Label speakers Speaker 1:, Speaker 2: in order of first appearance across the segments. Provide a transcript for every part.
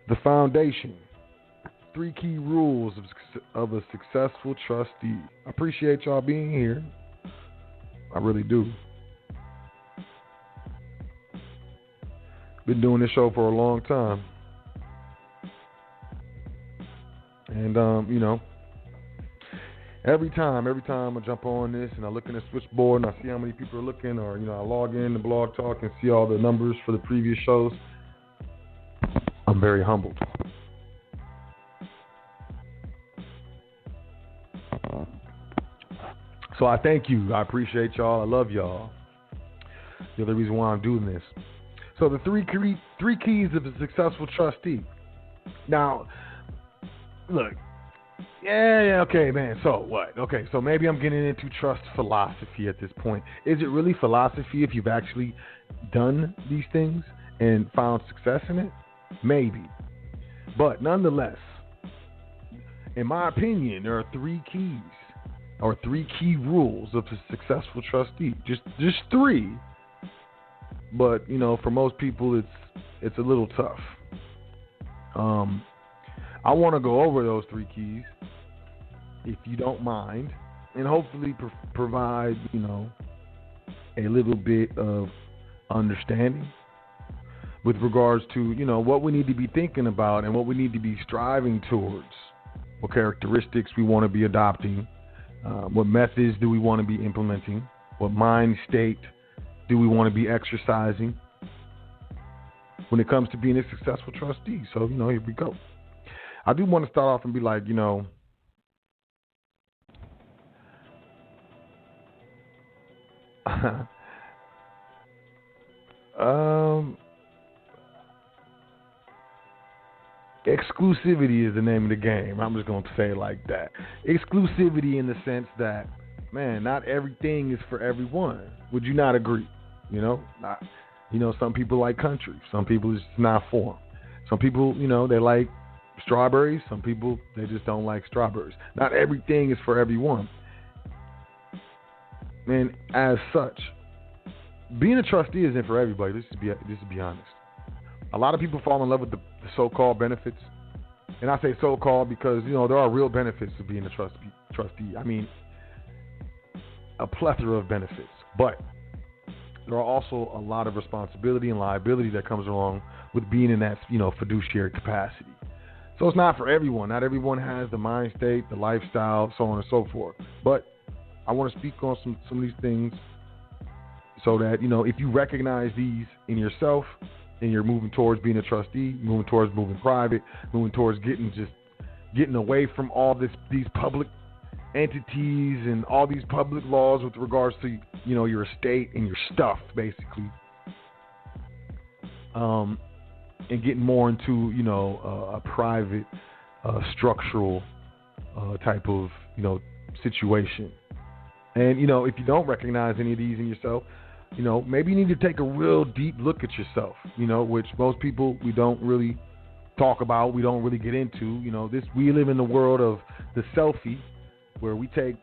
Speaker 1: The foundation. 3 key rules of a successful trustee. I appreciate y'all being here. I really do. Been doing this show for a long time. And, every time I jump on this and I look in the switchboard and I see how many people are looking, or, I log in to Blog Talk and see all the numbers for the previous shows, I'm very humbled. So I thank you. I appreciate y'all. I love y'all. The other reason why I'm doing this. So the three keys of a successful trustee. Now, look. Yeah, okay, man. So what? Okay, so maybe I'm getting into trust philosophy at this point. Is it really philosophy if you've actually done these things and found success in it? Maybe. But nonetheless, in my opinion, there are 3 keys. Or 3 key rules of a successful trustee. Just 3. But, for most people, it's a little tough. I want to go over those 3 keys, if you don't mind, and hopefully provide, a little bit of understanding with regards to, what we need to be thinking about and what we need to be striving towards, what characteristics we want to be adopting. What methods do we want to be implementing? What mind state do we want to be exercising when it comes to being a successful trustee? So, here we go. I do want to start off and be like, exclusivity is the name of the game. I'm just going to say it like that. Exclusivity in the sense that, man, not everything is for everyone. Would you not agree? Some people like country. Some people it's not for them. Some people, they like strawberries. Some people, they just don't like strawberries. Not everything is for everyone. And as such, being a trustee isn't for everybody. This is be honest. A lot of people fall in love with the so-called benefits. And I say so-called because, there are real benefits to being a trustee. I mean, a plethora of benefits. But there are also a lot of responsibility and liability that comes along with being in that, fiduciary capacity. So it's not for everyone. Not everyone has the mind state, the lifestyle, so on and so forth. But I want to speak on some of these things so that, if you recognize these in yourself, and you're moving towards being a trustee, moving towards moving private, moving towards getting away from all these public entities and all these public laws with regards to, your estate and your stuff, basically. And getting more into, a private, structural type of, situation. And, if you don't recognize any of these in yourself, maybe you need to take a real deep look at yourself, which most people, we don't really talk about, we don't really get into. We live in the world of the selfie, where we take,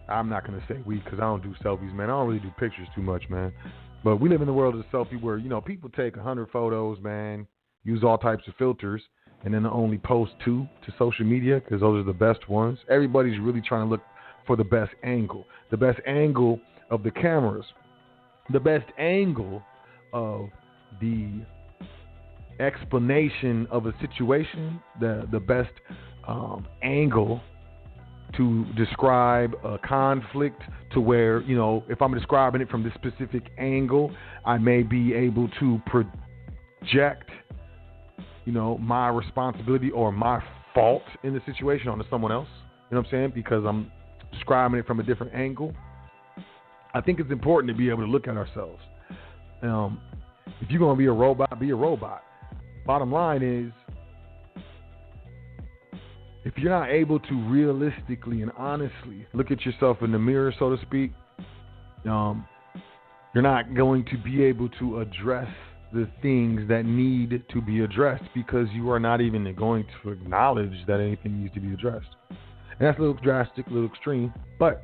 Speaker 1: I'm not going to say we, because I don't do selfies, man. I don't really do pictures too much, man. But we live in the world of the selfie where, people take 100 photos, man, use all types of filters, and then only post 2 to social media because those are the best ones. Everybody's really trying to look for the best angle of the cameras. The best angle of the explanation of a situation, the best angle to describe a conflict, to where, if I'm describing it from this specific angle, I may be able to project, my responsibility or my fault in the situation onto someone else. You know what I'm saying? Because I'm describing it from a different angle. I think it's important to be able to look at ourselves. If you're going to be a robot, be a robot. Bottom line is, if you're not able to realistically and honestly look at yourself in the mirror, so to speak, you're not going to be able to address the things that need to be addressed because you are not even going to acknowledge that anything needs to be addressed. And that's a little drastic, a little extreme, but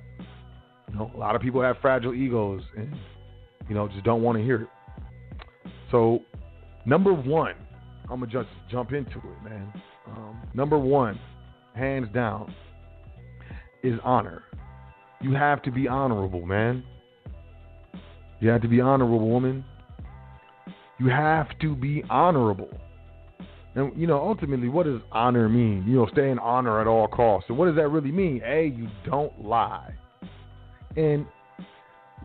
Speaker 1: a lot of people have fragile egos and, just don't want to hear it. So, number 1 I'm going to just jump into it, man. Number one, hands down, is honor. You have to be honorable, man. You have to be honorable, woman. You have to be honorable. And, ultimately, what does honor mean? Stay in honor at all costs. So what does that really mean? You don't lie. And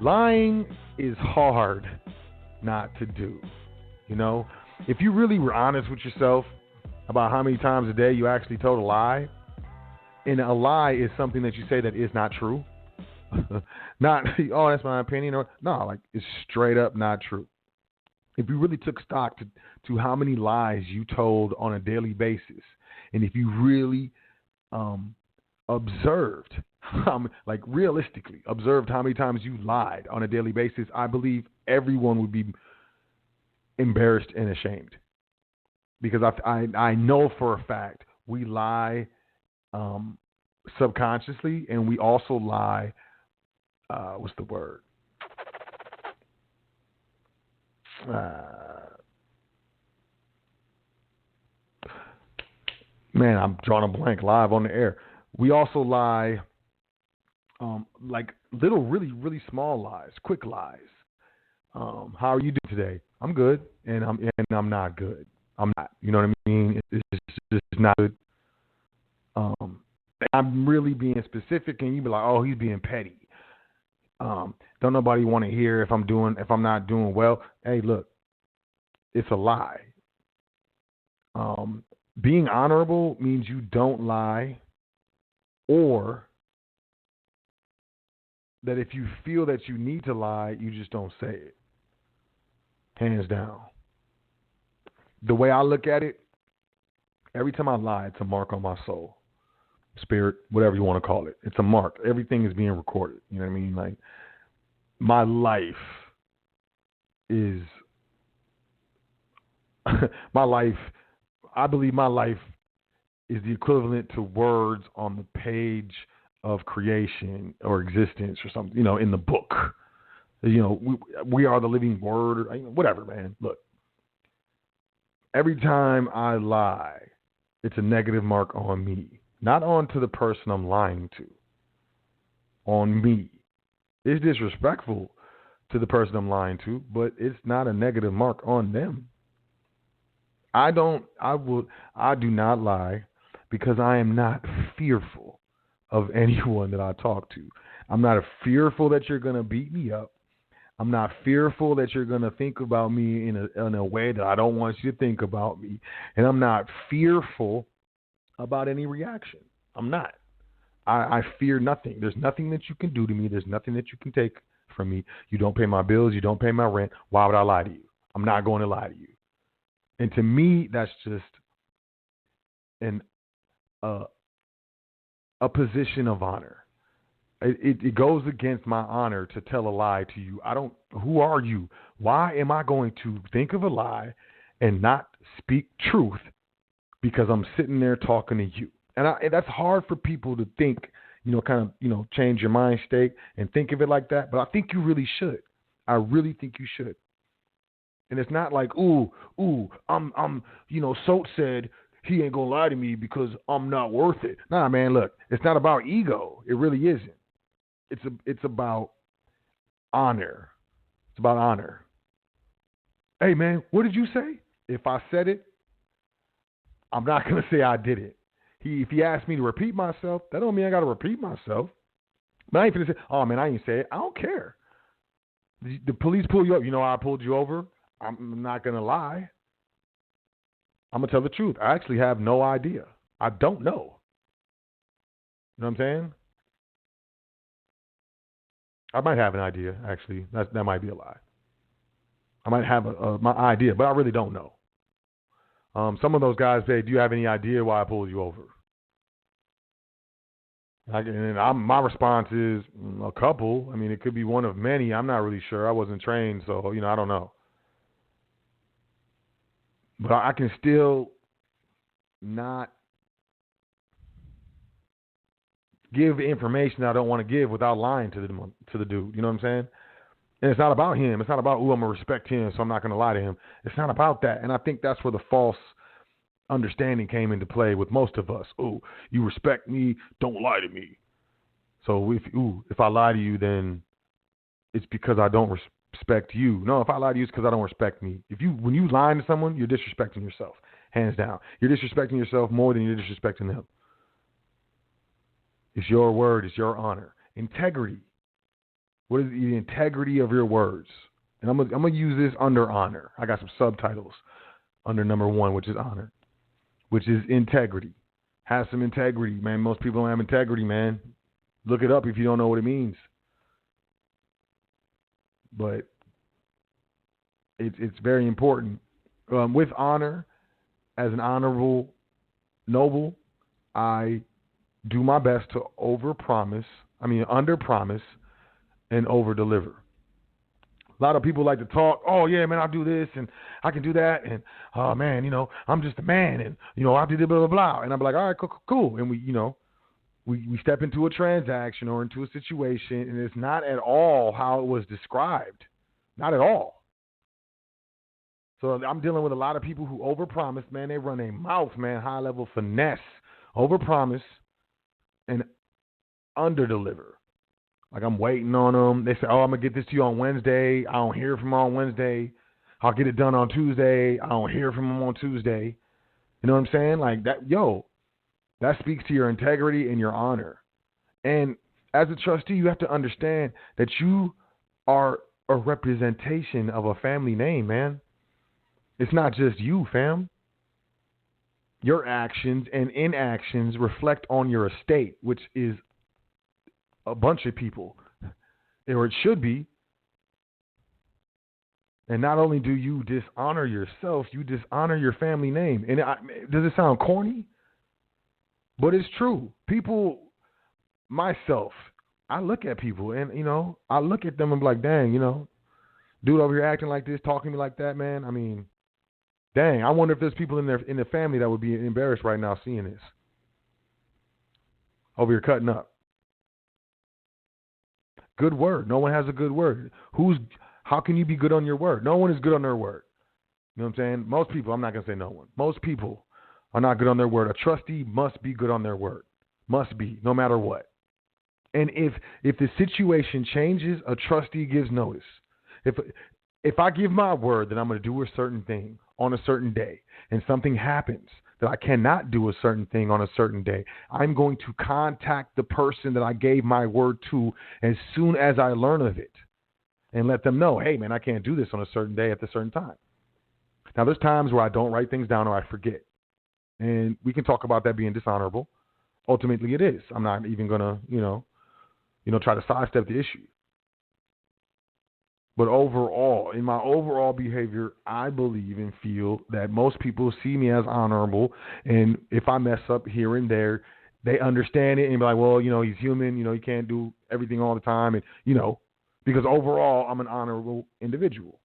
Speaker 1: lying is hard not to do. If you really were honest with yourself about how many times a day you actually told a lie, and a lie is something that you say that is not true. Not, oh, that's my opinion. Or no, like it's straight up not true. If you really took stock to how many lies you told on a daily basis, and if you really observed, like realistically observed how many times you lied on a daily basis, I believe everyone would be embarrassed and ashamed. Because I know for a fact we lie subconsciously, and we also lie. What's the word? Man, I'm drawing a blank live on the air. We also lie, like little, really, really small lies, quick lies. How are you doing today? I'm good, and I'm not good. I'm not. You know what I mean? It's just not good. I'm really being specific, and you be like, oh, he's being petty. Don't nobody want to hear if I'm not doing well. Hey, look, it's a lie. Being honorable means you don't lie, or that if you feel that you need to lie, you just don't say it. Hands down. The way I look at it, every time I lie, it's a mark on my soul, spirit, whatever you want to call it. It's a mark. Everything is being recorded. You know what I mean? Like, my life is I believe my life is the equivalent to words on the page of creation or existence or something, in the book. We are the living word, or whatever, man. Look, every time I lie, it's a negative mark on me, not onto the person I'm lying to, on me. It's disrespectful to the person I'm lying to, but it's not a negative mark on them. I do not lie because I am not fearful of anyone that I talk to. I'm not fearful that you're going to beat me up. I'm not fearful that you're going to think about me in a way that I don't want you to think about me. And I'm not fearful about any reaction. I'm not. I fear nothing. There's nothing that you can do to me. There's nothing that you can take from me. You don't pay my bills. You don't pay my rent. Why would I lie to you? I'm not going to lie to you. And to me, that's just a position of honor. It goes against my honor to tell a lie to you. Who are you? Why am I going to think of a lie and not speak truth because I'm sitting there talking to you? And that's hard for people to think, change your mind state and think of it like that. But I think you really should. I really think you should. And it's not like, Sot said he ain't gonna lie to me because I'm not worth it. Nah, man, look, it's not about ego. It really isn't. It's about honor. It's about honor. Hey, man, what did you say? If I said it, I'm not gonna say I did it. If he asked me to repeat myself, that don't mean I gotta repeat myself. But I ain't gonna say, oh man, I ain't say it. I don't care. The police pull you up. You know why I pulled you over? I'm not going to lie. I'm going to tell the truth. I actually have no idea. I don't know. You know what I'm saying? I might have an idea, actually. That might be a lie. I might have my idea, but I really don't know. Some of those guys say, do you have any idea why I pulled you over? My response is a couple. I mean, it could be one of many. I'm not really sure. I wasn't trained, so, I don't know. But I can still not give information I don't want to give without lying to the dude. You know what I'm saying? And it's not about him. It's not about, I'm going to respect him, so I'm not going to lie to him. It's not about that. And I think that's where the false understanding came into play with most of us. Oh, you respect me, don't lie to me. So if I lie to you, then it's because I don't respect you. No, if I lie to you, it's because I don't respect me. When you lying to someone, you're disrespecting yourself, hands down. You're disrespecting yourself more than you're disrespecting them. It's your word, it's your honor. Integrity. What is the integrity of your words? And I'm gonna use this under honor. I got some subtitles under number 1, which is honor, which is integrity. Have some integrity, man. Most people don't have integrity, man. Look it up if you don't know what it means. But it's very important. With honor, as an honorable noble, I do my best to under promise and over deliver. A lot of people like to talk, oh yeah, man, I'll do this and I can do that, and oh man, I'm just a man, and I did blah blah blah, and I'm like, all right, cool, and we step into a transaction or into a situation, and it's not at all how it was described, not at all. So I'm dealing with a lot of people who overpromise, man. They run their mouth, man, high level finesse, overpromise and underdeliver. Like I'm waiting on them. They say, oh, I'm going to get this to you on Wednesday. I don't hear from them on Wednesday. I'll get it done on Tuesday. I don't hear from them on Tuesday. You know what I'm saying? Like that, that speaks to your integrity and your honor. And as a trustee, you have to understand that you are a representation of a family name, man. It's not just you, fam. Your actions and inactions reflect on your estate, which is a bunch of people, or it should be. And not only do you dishonor yourself, you dishonor your family name. And does it sound corny? But it's true. People, myself, I look at people and, I look at them and be like, dang, dude over here acting like this, talking to me like that, man. I mean, dang, I wonder if there's people in the family that would be embarrassed right now seeing this. Over here cutting up. Good word. No one has a good word. How can you be good on your word? No one is good on their word. You know what I'm saying? Most people, I'm not going to say no one. Most people are not good on their word. A trustee must be good on their word. Must be, no matter what. And if the situation changes, a trustee gives notice. If I give my word that I'm going to do a certain thing on a certain day, and something happens that I cannot do a certain thing on a certain day, I'm going to contact the person that I gave my word to as soon as I learn of it and let them know, hey, man, I can't do this on a certain day at a certain time. Now, there's times where I don't write things down or I forget. And we can talk about that being dishonorable. Ultimately, it is. I'm not even going to, try to sidestep the issue. But overall, in my overall behavior, I believe and feel that most people see me as honorable. And if I mess up here and there, they understand it and be like, well, he's human. He can't do everything all the time. And, because overall, I'm an honorable individual.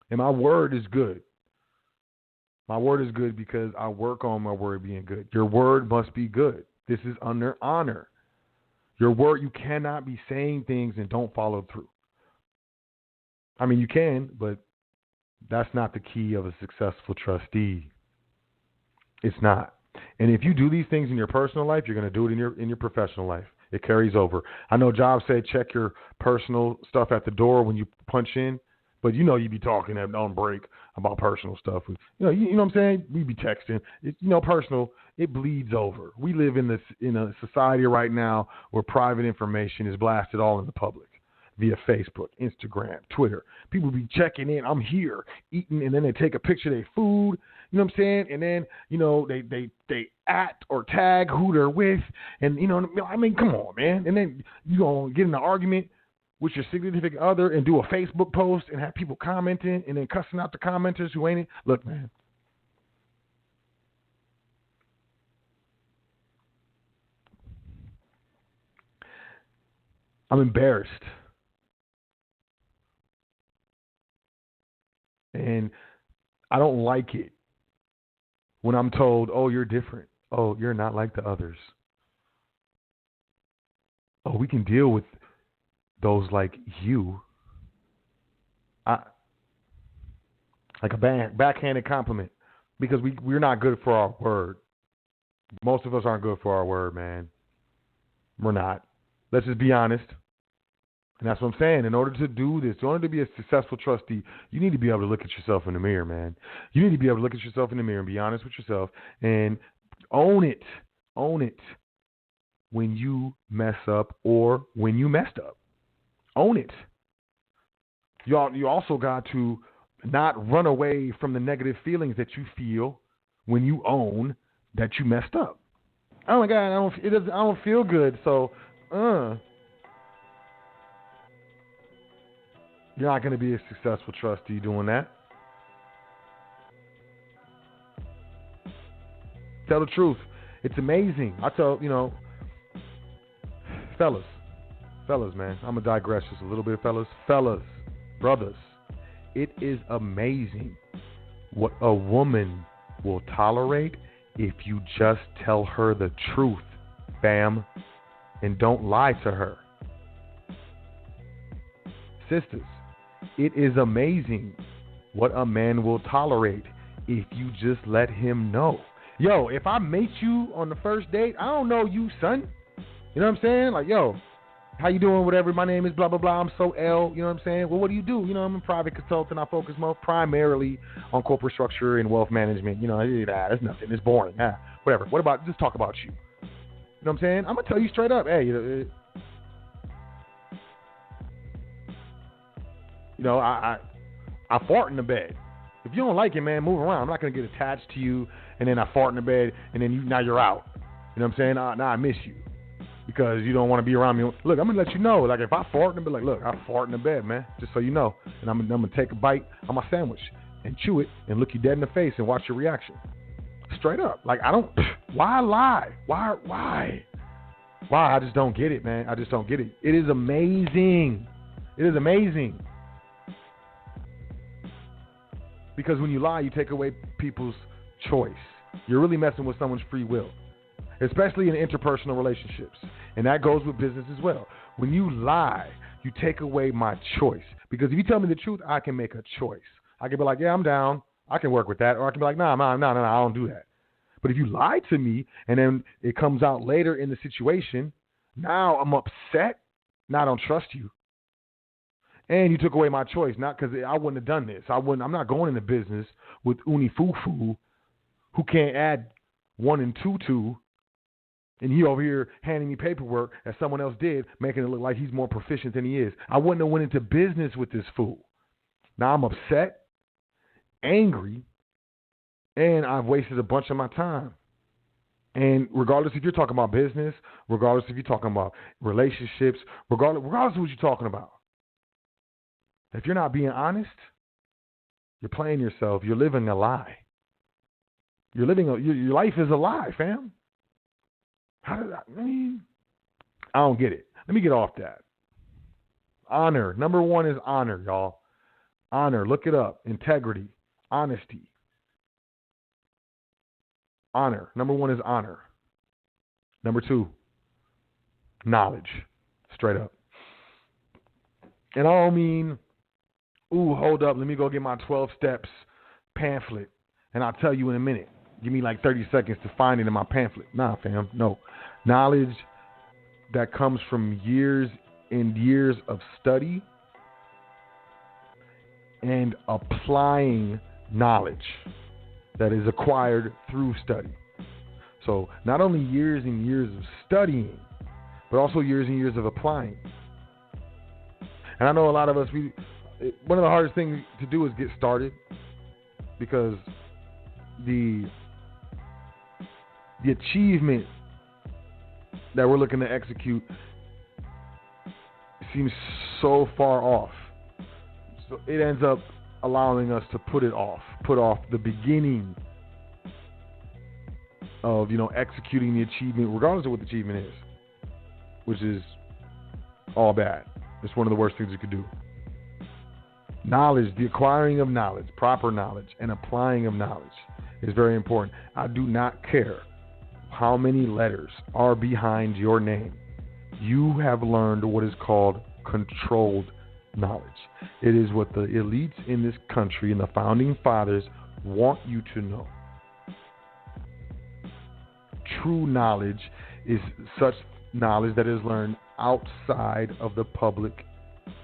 Speaker 1: And my word is good. My word is good because I work on my word being good. Your word must be good. This is under honor. Your word, you cannot be saying things and don't follow through. I mean, you can, but that's not the key of a successful trustee. It's not. And if you do these things in your personal life, you're going to do it in your professional life. It carries over. I know Jobs said check your personal stuff at the door when you punch in, but you be talking on break about personal stuff. You know what I'm saying? We be texting. It's, personal. It bleeds over. We live in a society right now where private information is blasted all in the public via Facebook, Instagram, Twitter. People be checking in. I'm here eating, and then they take a picture of their food. You know what I'm saying? And then, they at or tag who they're with. And, I mean, come on, man. And then you going to get in an argument with your significant other and do a Facebook post and have people commenting and then cussing out the commenters who ain't it. Look, man. I'm embarrassed. And I don't like it when I'm told, oh, you're different. Oh, you're not like the others. Oh, we can deal with those like you. Like a backhanded compliment. because we're not good for our word. Most of us aren't good for our word, man. We're not. Let's just be honest. And that's what I'm saying. In order to do this, in order to be a successful trustee, you need to be able to look at yourself in the mirror, man. You need to be able to look at yourself in the mirror and be honest with yourself and own it. Own it when you mess up or when you messed up. Own it. You also got to not run away from the negative feelings that you feel when you own that you messed up. Oh my God, I don't feel good, so you're not going to be a successful trustee doing that. Tell the truth. It's amazing. I tell, fellas, man, I'm going to digress just a little bit, fellas, brothers, it is amazing what a woman will tolerate if you just tell her the truth, fam, and don't lie to her. Sisters, it is amazing what a man will tolerate if you just let him know. Yo, if I meet you on the first date, I don't know you, son. You know what I'm saying? Like, yo, how you doing? Whatever. My name is blah, blah, blah. I'm so L. You know what I'm saying? Well, what do you do? I'm a private consultant. I focus primarily on corporate structure and wealth management. That's nothing. It's boring. Whatever. What about, just talk about you. You know what I'm saying? I'm going to tell you straight up. Hey, I fart in the bed. If you don't like it, man, move around. I'm not going to get attached to you, and then I fart in the bed, and then now you're out. You know what I'm saying? Now I miss you because you don't want to be around me. Look, I'm going to let you know. Like, if I fart in the bed, like, look, I fart in the bed, man, just so you know. And I'm going to take a bite of my sandwich and chew it and look you dead in the face and watch your reaction. Straight up. Like, why lie? Why? I just don't get it, man. I just don't get it. It is amazing. It is amazing. Because when you lie, you take away people's choice. You're really messing with someone's free will, especially in interpersonal relationships. And that goes with business as well. When you lie, you take away my choice. Because if you tell me the truth, I can make a choice. I can be like, yeah, I'm down. I can work with that. Or I can be like, no, I don't do that. But if you lie to me and then it comes out later in the situation, now I'm upset. Now I don't trust you. And you took away my choice, not because I wouldn't have done this. I'm not going into business with Uni Fufu, who can't add 1 and 2, and he over here handing me paperwork that someone else did, making it look like he's more proficient than he is. I wouldn't have went into business with this fool. Now I'm upset, angry, and I've wasted a bunch of my time. And regardless if you're talking about business, regardless if you're talking about relationships, regardless of what you're talking about, if you're not being honest, you're playing yourself. You're living a lie. Your life is a lie, fam. I don't get it. Let me get off that. Honor. Number 1 is honor, y'all. Honor. Look it up. Integrity. Honesty. Honor. Number 1 is honor. Number 2, knowledge. Straight up. And I don't mean, hold up, let me go get my 12 steps pamphlet, and I'll tell you in a minute. Give me like 30 seconds to find it in my pamphlet. Nah, fam, no. Knowledge that comes from years and years of study and applying knowledge that is acquired through study. So not only years and years of studying, but also years and years of applying. And I know a lot of us, one of the hardest things to do is get started, because the achievement that we're looking to execute seems so far off. So it ends up allowing us to put off the beginning of, executing the achievement, regardless of what the achievement is, which is all bad. It's one of the worst things you could do. Knowledge, the acquiring of knowledge, proper knowledge, and applying of knowledge is very important. I do not care how many letters are behind your name. You have learned what is called controlled knowledge. It is what the elites in this country and the founding fathers want you to know. true knowledge is such knowledge that is learned outside of the public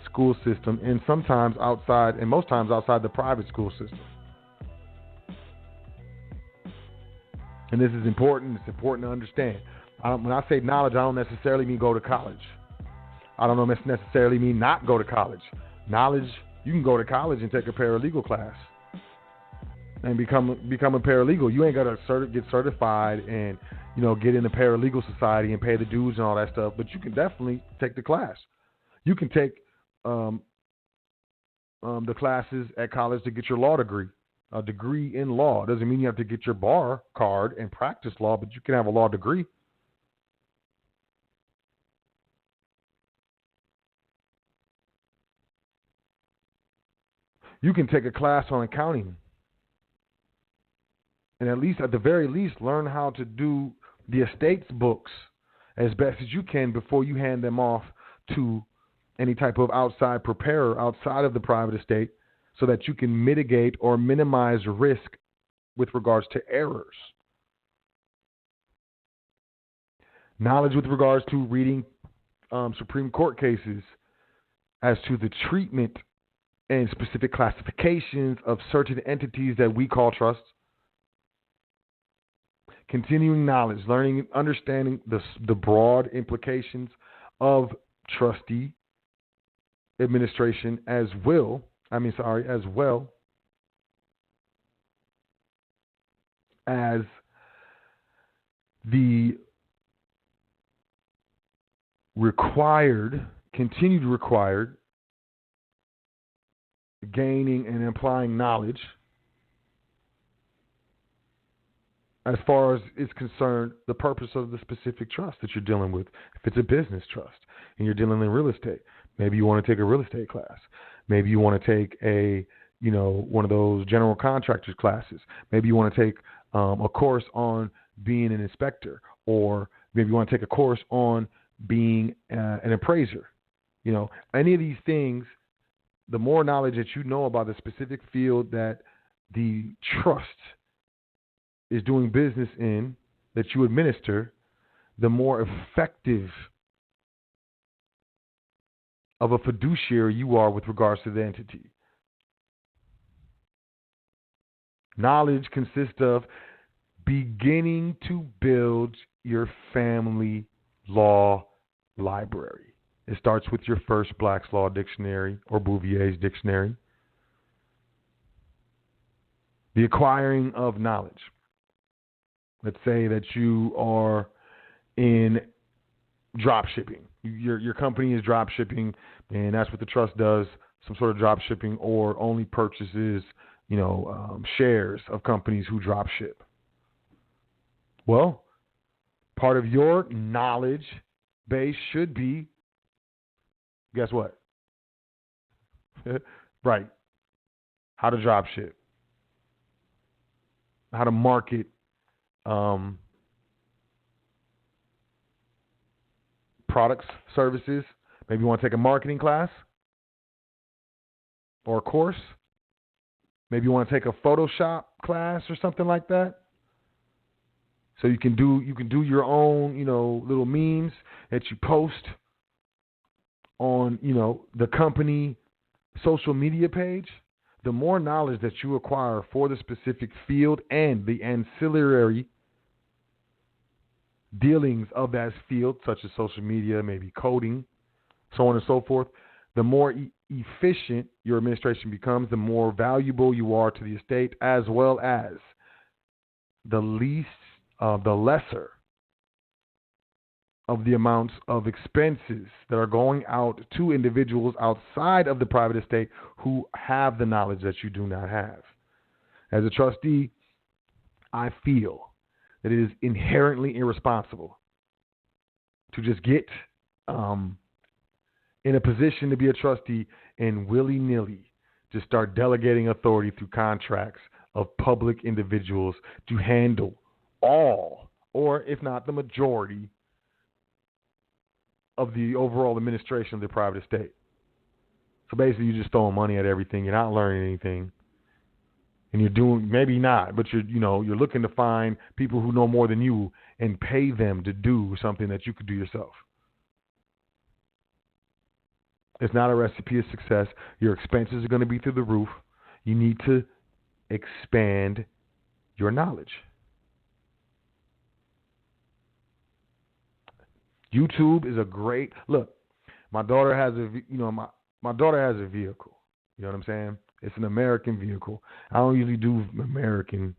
Speaker 1: school system, and sometimes outside, and most times outside the private school system. And this is important. It's important to understand. When I say knowledge, I don't necessarily mean go to college. I don't necessarily mean not go to college. Knowledge, you can go to college and take a paralegal class and become a paralegal. You ain't got to get certified and get in the paralegal society and pay the dues and all that stuff. But you can definitely take the class. You can take the classes at college to get your law degree. A degree in law doesn't mean you have to get your bar card and practice law, but you can have a law degree. You can take a class on accounting and at the very least, learn how to do the estates books as best as you can before you hand them off to any type of outside preparer outside of the private estate so that you can mitigate or minimize risk with regards to errors. Knowledge with regards to reading Supreme Court cases as to the treatment and specific classifications of certain entities that we call trusts. Continuing knowledge, learning and understanding the broad implications of trustee administration as well as the continued required gaining and applying knowledge as far as is concerned, the purpose of the specific trust that you're dealing with. If it's a business trust and you're dealing in real estate, maybe you want to take a real estate class. Maybe you want to take one of those general contractors classes. Maybe you want to take a course on being an inspector, or maybe you want to take a course on being an appraiser. Any of these things, the more knowledge that you know about the specific field that the trust is doing business in, that you administer, the more effective of a fiduciary you are with regards to the entity. Knowledge consists of beginning to build your family law library. It starts with your first Black's Law Dictionary or Bouvier's Dictionary. The acquiring of knowledge. Let's say that you are in drop shipping. Your company is drop shipping, and that's what the trust does, some sort of drop shipping, or only purchases, shares of companies who drop ship. Well, part of your knowledge base should be, guess what? Right. How to drop ship. How to market products, services. Maybe you want to take a marketing class or a course. Maybe you want to take a Photoshop class or something like that. So you can do your own, little memes that you post on, the company social media page. The more knowledge that you acquire for the specific field and the ancillary dealings of that field, such as social media, maybe coding, so on and so forth, the more efficient your administration becomes, the more valuable you are to the estate, as well as the lesser of the amounts of expenses that are going out to individuals outside of the private estate who have the knowledge that you do not have. As a trustee, I feel that it is inherently irresponsible to just get in a position to be a trustee and willy-nilly just start delegating authority through contracts of public individuals to handle all, or if not the majority, of the overall administration of the private estate. So basically, you're just throwing money at everything. You're not learning anything. and you're doing, maybe not, but you're looking to find people who know more than you and pay them to do something that you could do yourself. It's not a recipe of success. Your expenses are going to be through the roof. You need to expand your knowledge. YouTube is a great look. My daughter has my daughter has a vehicle. You know what I'm saying? It's an American vehicle. I don't usually do American,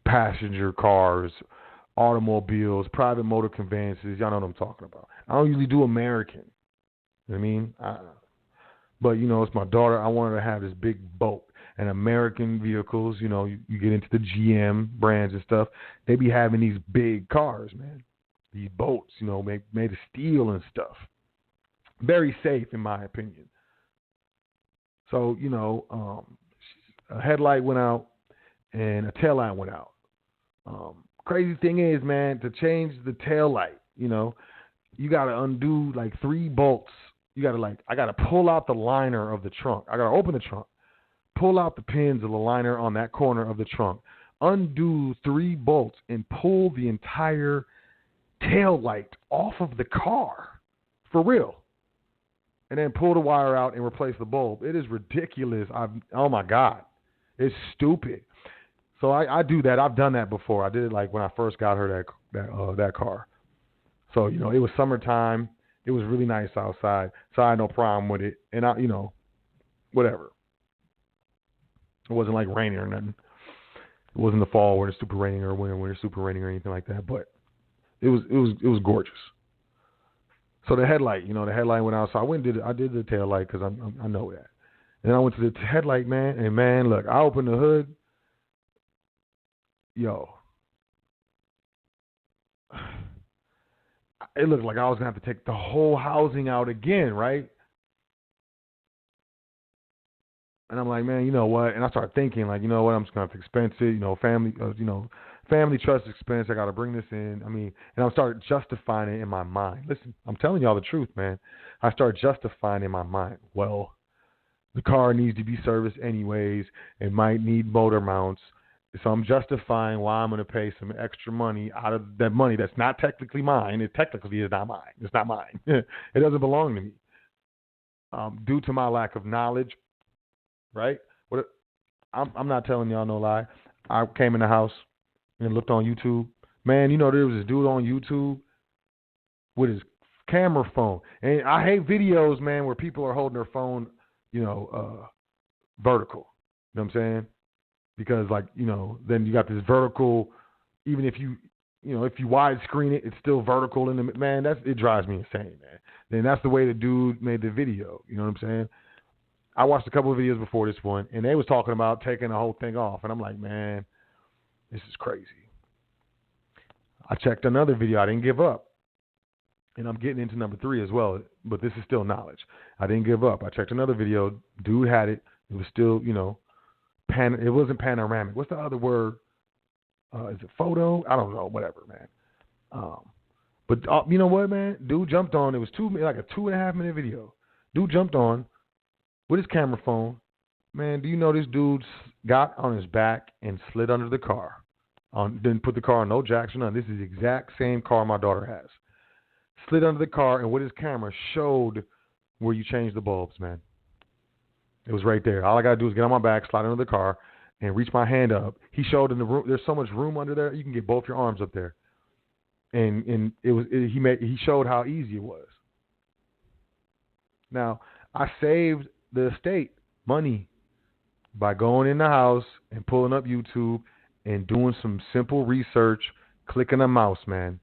Speaker 1: passenger cars, automobiles, private motor conveyances. Y'all know what I'm talking about. I don't usually do American. You know what I mean? But, it's my daughter. I want her to have this big boat. And American vehicles, you get into the GM brands and stuff. They be having these big cars, man. These boats, made of steel and stuff. Very safe, in my opinion. So, a headlight went out and a tail light went out. Crazy thing is, man, to change the tail light, you got to undo like 3 bolts. I got to pull out the liner of the trunk. I got to open the trunk, pull out the pins of the liner on that corner of the trunk, undo 3 bolts, and pull the entire tail light off of the car. For real. And then pull the wire out and replace the bulb. It is ridiculous. Oh my God. It's stupid. So I do that. I've done that before. I did it like when I first got her that car. So, it was summertime. It was really nice outside. So I had no problem with it. And whatever. It wasn't like raining or nothing. It wasn't the fall where it's super raining or winter when it's super raining or anything like that. But it was gorgeous. So the headlight, the headlight went out. So I did the tail light because I know that. And then I went to the headlight, man. And man, look, I opened the hood. Yo, it looked like I was gonna have to take the whole housing out again, right? And I'm like, man, you know what? And I started thinking, like, you know what? I'm just gonna have to expense it. Family trust expense. I got to bring this in. And I started justifying it in my mind. Listen, I'm telling y'all the truth, man. I started justifying in my mind. Well, the car needs to be serviced anyways. It might need motor mounts. So I'm justifying why I'm going to pay some extra money out of that money that's not technically mine. It technically is not mine. It's not mine. It doesn't belong to me. Due to my lack of knowledge, right? I'm not telling y'all no lie. I came in the house and looked on YouTube. Man, there was this dude on YouTube with his camera phone. And I hate videos, man, where people are holding their phone, vertical. You know what I'm saying? Because, then you got this vertical, even if you widescreen it, it's still vertical in the, man, it drives me insane, man. Then that's the way the dude made the video. You know what I'm saying? I watched a couple of videos before this one, and they was talking about taking the whole thing off. And I'm like, man, this is crazy. I checked another video. I didn't give up. And I'm getting into number 3 as well, but this is still knowledge. I didn't give up. I checked another video. Dude had it. It was still, it wasn't panoramic. What's the other word? Is it photo? I don't know. Whatever, man. But you know what, man? Dude jumped on. It was like a 2.5 minute video. Dude jumped on with his camera phone. Man, do you know this dude got on his back and slid under the car? Didn't put the car on no jacks or nothing. This is the exact same car my daughter has. Slid under the car and with his camera showed where you change the bulbs, man. It was right there. All I got to do is get on my back, slide under the car, and reach my hand up. He showed in the room, there's so much room under there, you can get both your arms up there. And he showed how easy it was. Now, I saved the estate money by going in the house and pulling up YouTube and doing some simple research, clicking a mouse, man.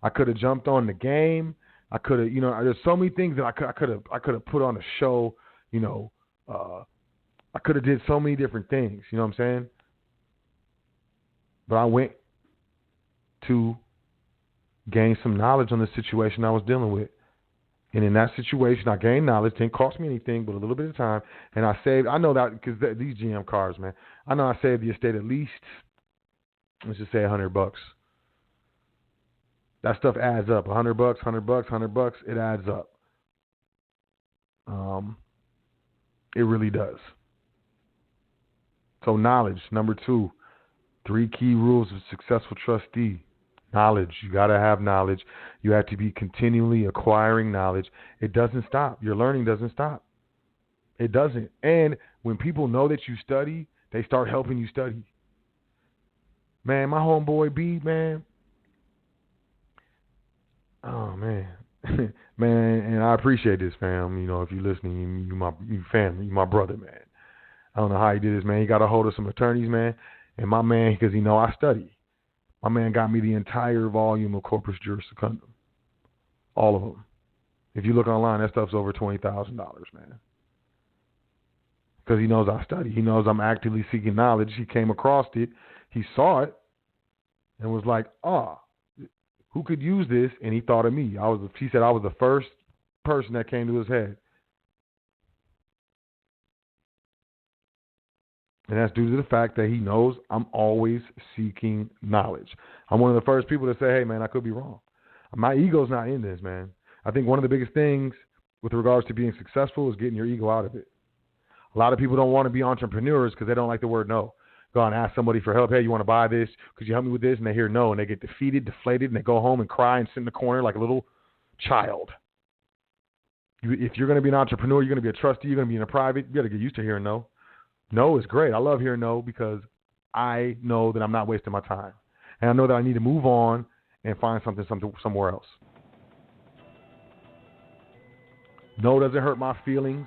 Speaker 1: I could have jumped on the game. I could have, there's so many things that I could have put on a show, I could have did so many different things, you know what I'm saying? But I went to gain some knowledge on the situation I was dealing with. And in that situation, I gained knowledge. Didn't cost me anything but a little bit of time. And I know that because these GM cars, man, I know I saved the estate at least, let's just say $100. That stuff adds up. $100, $100, $100, it adds up. It really does. So knowledge, number 2. 3 key rules of successful trustee. Knowledge. You got to have knowledge. You have to be continually acquiring knowledge. It doesn't stop. Your learning doesn't stop. It doesn't. And when people know that you study, they start helping you study. Man, my homeboy B, man. Oh, man. Man, and I appreciate this, fam. You know, if you're listening, you my family, you my brother, man. I don't know how he did this, man. He got a hold of some attorneys, man. And my man, because he know I study, my man got me the entire volume of Corpus Juris Secundum. All of them. If you look online, that stuff's over $20,000, man. Because he knows I study. He knows I'm actively seeking knowledge. He came across it. He saw it and was like, who could use this? And he thought of me. He said I was the first person that came to his head. And that's due to the fact that he knows I'm always seeking knowledge. I'm one of the first people to say, hey, man, I could be wrong. My ego's not in this, man. I think one of the biggest things with regards to being successful is getting your ego out of it. A lot of people don't want to be entrepreneurs because they don't like the word no. Go and ask somebody for help. Hey, you want to buy this? Could you help me with this? And they hear no, and they get defeated, deflated, and they go home and cry and sit in the corner like a little child. If you're going to be an entrepreneur, you're going to be a trustee, you're going to be in a private, you got to get used to hearing no. No is great. I love hearing no because I know that I'm not wasting my time. And I know that I need to move on and find something somewhere else. No doesn't hurt my feelings.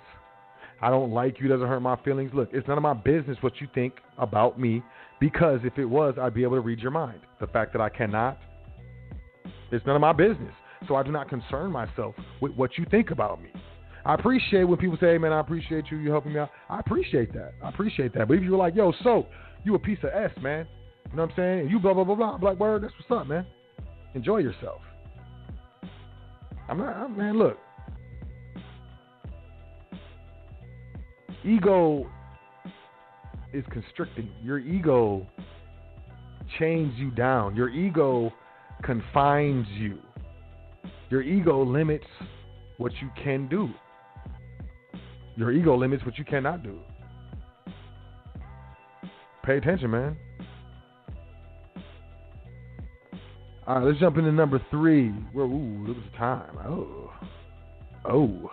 Speaker 1: I don't like you doesn't hurt my feelings. Look, it's none of my business what you think about me because if it was, I'd be able to read your mind. The fact that I cannot, it's none of my business. So I do not concern myself with what you think about me. I appreciate when people say, hey, man, I appreciate you. You're helping me out. I appreciate that. But if you were like, yo, so you a piece of S, man. You know what I'm saying? You blah, blah, blah, blah. I'm like, word, that's what's up, man. Enjoy yourself. Man, look. Ego is constricting. Your ego chains you down. Your ego confines you. Your ego limits what you can do. Your ego limits what you cannot do. Pay attention, man. All right, let's jump into number 3. Ooh, look at the time. Oh.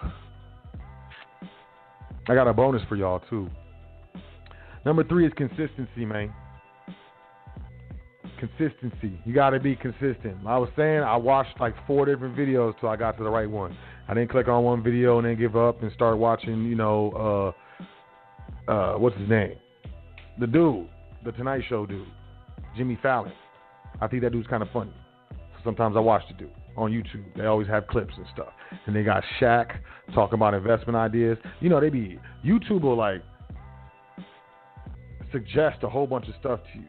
Speaker 1: I got a bonus for y'all, too. Number 3 is consistency, man. Consistency. You got to be consistent. I was saying I watched like 4 different videos till I got to the right one. I didn't click on one video and then give up and start watching, what's his name? The dude, the Tonight Show dude, Jimmy Fallon. I think that dude's kind of funny. So sometimes I watch the dude on YouTube. They always have clips and stuff. And they got Shaq talking about investment ideas. YouTube will like suggest a whole bunch of stuff to you.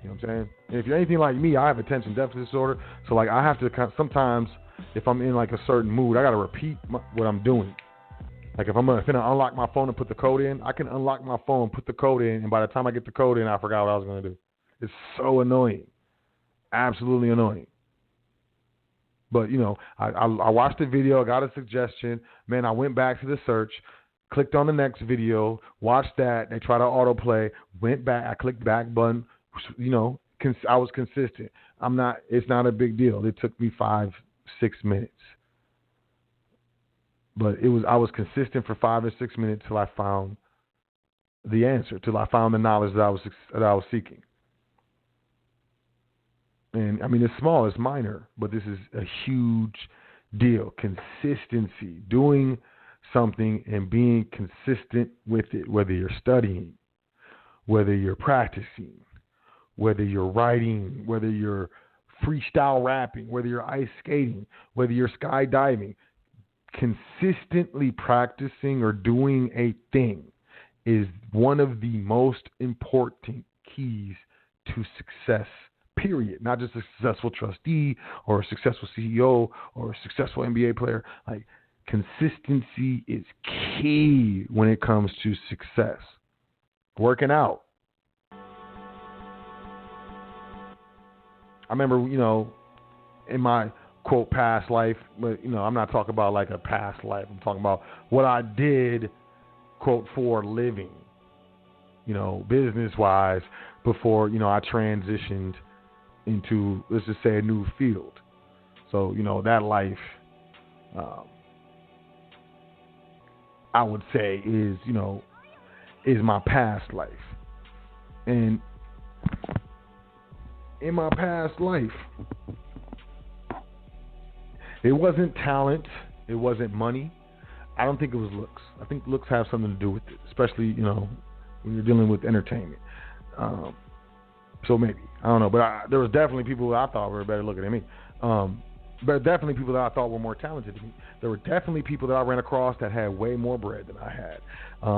Speaker 1: You know what I'm saying? And if you're anything like me, I have attention deficit disorder. So like I have to sometimes, if I'm in like a certain mood, I got to repeat what I'm doing. Like if I'm going to unlock my phone and put the code in, I can unlock my phone, put the code in, and by the time I get the code in, I forgot what I was going to do. It's so annoying. Absolutely annoying. But, I watched the video, I got a suggestion. Man, I went back to the search, clicked on the next video, watched that. They tried to autoplay, went back, I clicked back button. I was consistent. It's not a big deal. It took me 5-6 minutes. But I was consistent for 5 or 6 minutes till I found the answer, till I found the knowledge that I was seeking. And I mean, it's small, it's minor, but this is a huge deal. Consistency, doing something and being consistent with it, whether you're studying, whether you're practicing, whether you're writing, whether you're freestyle rapping, whether you're ice skating, whether you're skydiving. Consistently practicing or doing a thing is one of the most important keys to success, period. Not just a successful trustee or a successful CEO or a successful NBA player. Like, consistency is key when it comes to success. Working out. I remember, in my quote past life, but I'm not talking about like a past life. I'm talking about what I did quote, for living, business-wise, before, I transitioned into, let's just say, a new field. So, that life, I would say is my past life. And in my past life, it wasn't talent, it wasn't money. I don't think it was looks. I think looks have something to do with it, especially, when you're dealing with entertainment. So maybe, I don't know, but there was definitely people that I thought were better looking than me. There were definitely people that I thought were more talented than me. There were definitely people that I ran across that had way more bread than I had.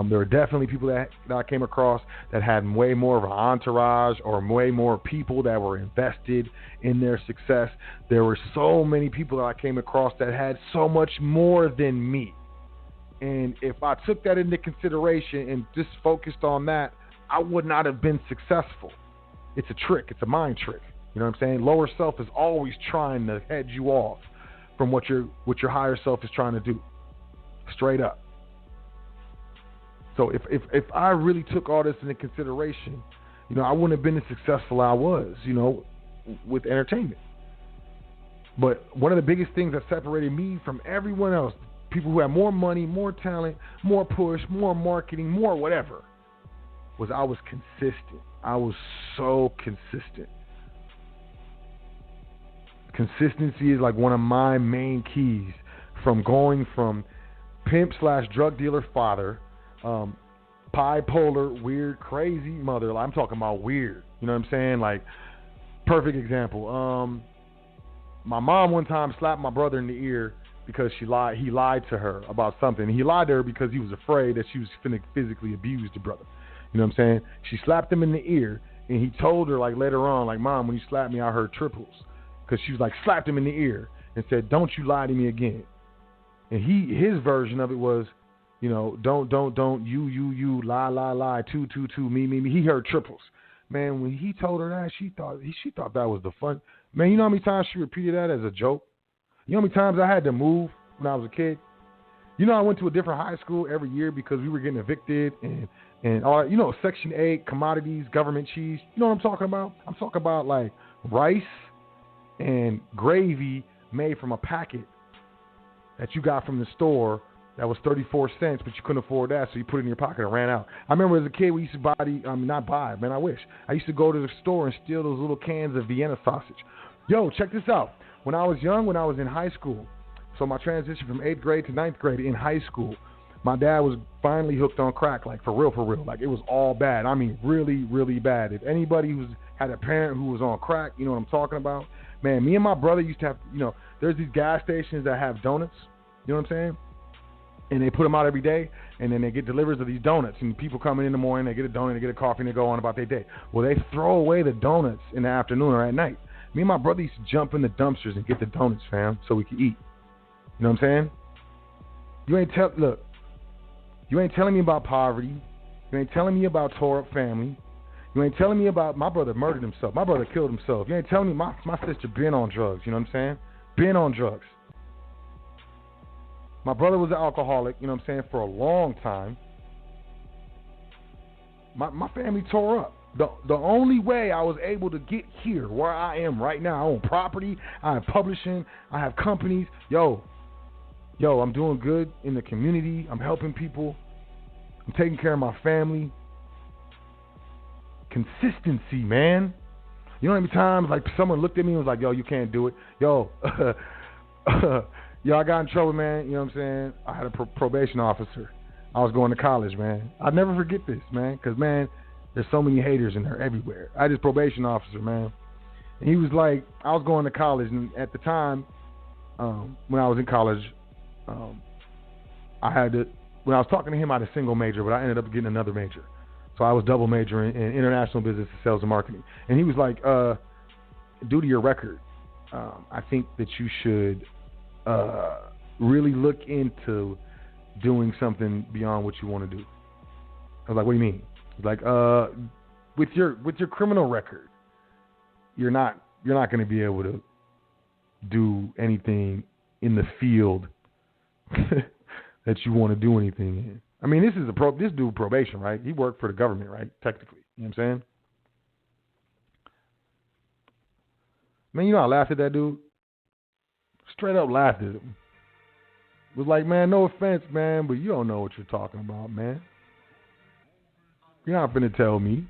Speaker 1: There were definitely people that I came across that had way more of an entourage or way more people that were invested in their success. There were so many people that I came across that had so much more than me. And if I took that into consideration and just focused on that, I would not have been successful. It's a trick. It's a mind trick. You know what I'm saying? Lower self is always trying to head you off from what your higher self is trying to do. Straight up. So if I really took all this into consideration, I wouldn't have been as successful as I was, with entertainment. But one of the biggest things that separated me from everyone else, people who had more money, more talent, more push, more marketing, more whatever, was I was consistent. I was so consistent. Consistency is like one of my main keys from going from pimp/drug dealer father, bipolar, weird, crazy mother. I'm talking about weird. You know what I'm saying? Like, perfect example. My mom one time slapped my brother in the ear because he lied to her about something. He lied to her because he was afraid that she was finna physically abuse the brother. You know what I'm saying? She slapped him in the ear, and he told her, like, later on, like, Mom, when you slapped me, I heard triples. Because she was like, slapped him in the ear and said, don't you lie to me again. And his version of it was, don't, you, lie, two, me. He heard triples. Man, when he told her that, she thought that was the fun. Man, you know how many times she repeated that as a joke? You know how many times I had to move when I was a kid? I went to a different high school every year because we were getting evicted and all that, Section 8, commodities, government cheese. You know what I'm talking about? I'm talking about, like, rice and gravy made from a packet that you got from the store that was 34 cents, but you couldn't afford that, so you put it in your pocket and ran out. I remember as a kid, we used to I wish. I used to go to the store and steal those little cans of Vienna sausage. Yo, check this out. When I was young, when I was in high school, so my transition from 8th grade to 9th grade in high school, my dad was finally hooked on crack, like for real. Like, it was all bad. I mean, really, really bad. If anybody had a parent who was on crack, you know what I'm talking about? Man, me and my brother used to have, there's these gas stations that have donuts, you know what I'm saying? And they put them out every day, and then they get deliveries of these donuts. And people come in the morning, they get a donut, they get a coffee, and they go on about their day. Well, they throw away the donuts in the afternoon or at night. Me and my brother used to jump in the dumpsters and get the donuts, fam, so we could eat. You know what I'm saying? You ain't telling me about poverty. You ain't telling me about tore up family. You ain't telling me about my brother murdered himself. My brother killed himself. You ain't telling me my sister been on drugs. You know what I'm saying? Been on drugs. My brother was an alcoholic, you know what I'm saying, for a long time. My family tore up. The only way I was able to get here where I am right now, I own property, I have publishing, I have companies. Yo, I'm doing good in the community. I'm helping people. I'm taking care of my family. Consistency, man. You know how many times, like, someone looked at me and was like, yo, you can't do it. Yo, I got in trouble, man. You know what I'm saying? I had a probation officer. I was going to college, man. I'll never forget this, man, because, man, there's so many haters in there everywhere. I had this probation officer, man. And he was like, I was going to college, and at the time, when I was in college, when I was talking to him, I had a single major, but I ended up getting another major. So I was double majoring in international business and sales and marketing. And he was like, due to your record, I think that you should really look into doing something beyond what you want to do. I was like, what do you mean? He's like, with your criminal record, you're not going to be able to do anything in the field that you want to do anything in. I mean, this dude probation, right? He worked for the government, right? Technically. You know what I'm saying? Man, you know I laughed at that dude? Straight up laughed at him. Was like, man, no offense, man, but you don't know what you're talking about, man. You're not finna tell me